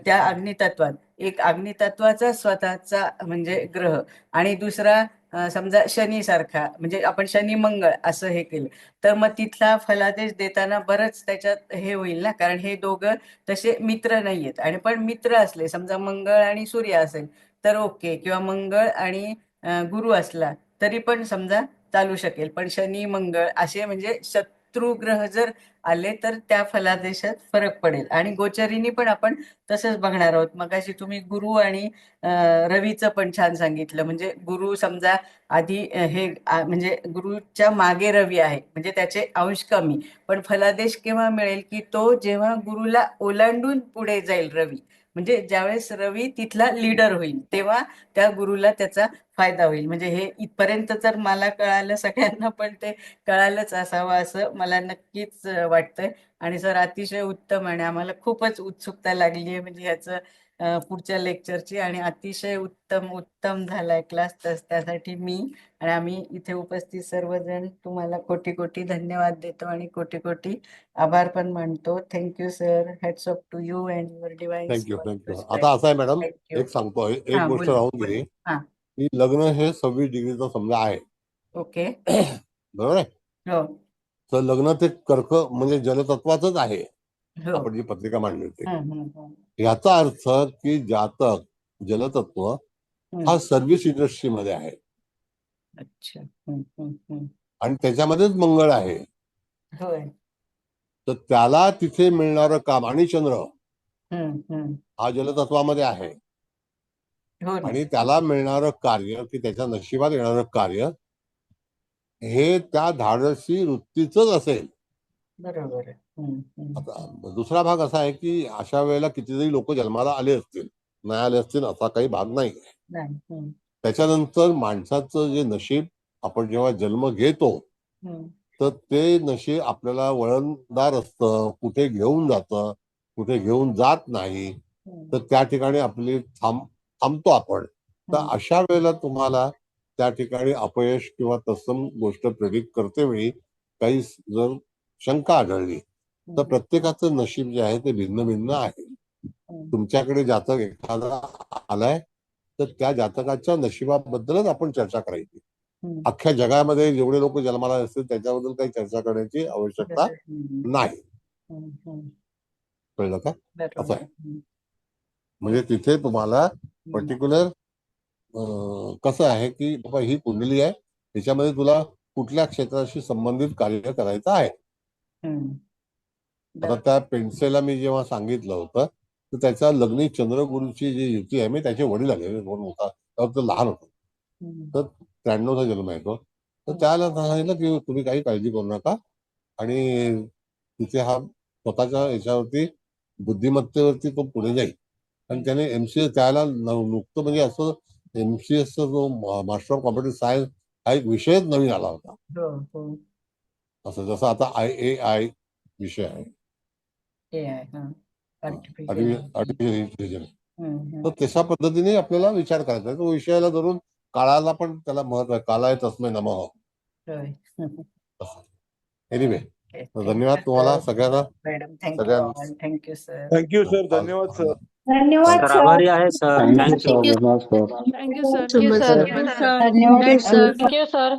त्या अग्नितत्वात एक अग्नितत्वाचा स्वतःचा म्हणजे ग्रह आणि दुसरा समजा शनी सारखा, म्हणजे आपण शनी मंगळ असं हे केलं तर मग तिथला फलादेश देताना बरंच त्याच्यात हे होईल ना, कारण हे दोघं तसे मित्र नाहीयेत, आणि पण मित्र असले समजा मंगळ आणि सूर्य असेल तर ओके, किंवा मंगळ आणि गुरु असला तरी पण समजा चालू शकेल, पण शनी मंगळ असे म्हणजे शत्रू ग्रह जर आले तर त्या फलादेशात फरक पडेल. आणि गोचरीनी पण आपण तसंच बघणार आहोत. मगाशी तुम्ही गुरु आणि रवीचं पण छान सांगितलं, म्हणजे गुरु समजा आधी म्हणजे गुरुच्या मागे रवी आहे म्हणजे त्याचे अंश कमी, पण फलादेश केव्हा मिळेल की तो जेव्हा गुरुला ओलांडून पुढे जाईल रवी, म्हणजे ज्यावेळेस रवी तिथला लीडर होईल तेव्हा त्या गुरुला त्याचा फायदा होईल. म्हणजे हे इथपर्यंत जर मला कळालं, सगळ्यांना पण ते कळालंच असावं असं मला नक्कीच वाटतंय. आणि सर अतिशय उत्तम, आणि आम्हाला खूपच उत्सुकता लागली आहे म्हणजे ह्याचं पुढच्या लेक्चरची, आणि अतिशय उत्तम झालाय क्लास, तर त्यासाठी मी आणि आम्ही इथे उपस्थित सर्वजण तुम्हाला कोटी कोटी धन्यवाद देतो आणि कोटी कोटी आभार पण मानतो. Thank you sir. Hats off to you and your divine thank you. आता असं आहे मॅडम, थँक्यू. एक सांगतो, एक हा गोष्ट बोला. राहून गेली हा की लग्न हे 26 डिग्रीचा समजा आहे, ओके. बरोबर आहे. हो तर लग्न ते कर्क म्हणजे जलतत्वाचंच आहे, हो. आपण जी पत्रिका मांडली होती. हम्म. याचा अर्थ की जातक जलतत्व हा सर्व्हिस इंडस्ट्रीमध्ये आहे अच्छा. आणि त्याच्यामध्येच मंगळ आहे, होय. तर त्याला तिथे मिळणारं काम, आणि चंद्र हम्म. हा जलतत्वामध्ये आहे, हो ना. आणि त्याला मिळणारं कार्य की त्याच्या नशिबात येणारं कार्य हे त्या धाडसी वृत्तीच असेल. बरोबर. आता दुसरा भाग असा आहे की अशा वेळेला कितीतरी लोक जन्माला आले असतील, नाही आले असतील असा काही भाग नाही. नाही. त्याच्यानंतर माणसाचं जे नशीब, आपण जेव्हा जन्म घेतो तर ते नशीब आपल्याला वळणदार असतं, कुठे घेऊन जातं, कुठे घेऊन जात नाही, तर त्या ठिकाणी आपली थांबतो आपण. तर अशा वेळेला तुम्हाला त्या ठिकाणी अपयश किंवा तत्सम गोष्ट प्रेडिक्ट करते वेळी काही जर शंका आढळली तर प्रत्येकाचं नशीब जे आहे ते भिन्न भिन्न आहे. तुमच्याकडे जातक एखादा आलाय तर त्या जातकाच्या नशिबाबद्दलच आपण चर्चा करायची. अख्ख्या जगामध्ये जेवढे लोक जन्माला असतील त्याच्याबद्दल काही चर्चा करण्याची आवश्यकता नाही. कळलं का? असं आहे. म्हणजे तिथे तुम्हाला पर्टिक्युलर कसं आहे की बाबा ही कुंडली आहे, त्याच्यामध्ये तुला कुठल्या क्षेत्राशी संबंधित कार्य करायचं आहे. आता त्या पेन्सेला मी जेव्हा सांगितलं होतं तर त्याच्या लग्नी चंद्रगुरूची जी युती आहे, मी त्याचे वडील आले, दोन होता तेव्हा तो लहान होतो, तर 93चा जन्म आहे तो. तर त्याला सांगितलं की तुम्ही काही काळजी करू नका, आणि तिथे हा स्वतःच्या याच्यावरती बुद्धिमत्तेवरती तो पुढे जाईल. आणि त्याने MCS त्याला नुकतं म्हणजे असं MCSचा जो मास्टर ऑफ कॉम्प्युटर सायन्स हा एक विषयच नवीन आला होता. असं जसं आता AI विषय आहे, आर्टिफिशियल इंटेलिजन्स, तर तशा पद्धतीने आपल्याला विचार करायचा आहे. तो विषयाला धरून काळाला पण त्याला महत्व आहे. कालाय तस्मै नमः. एनिवे, धन्यवाद तुम्हाला सगळ्यांना. Madam thank you sir. Thank you sir. धन्यवाद सर. धन्यवाद सर सर. आभारी आहे sir. Thank you sir. Thank you thank you sir. धन्यवाद सर. Thank you sir.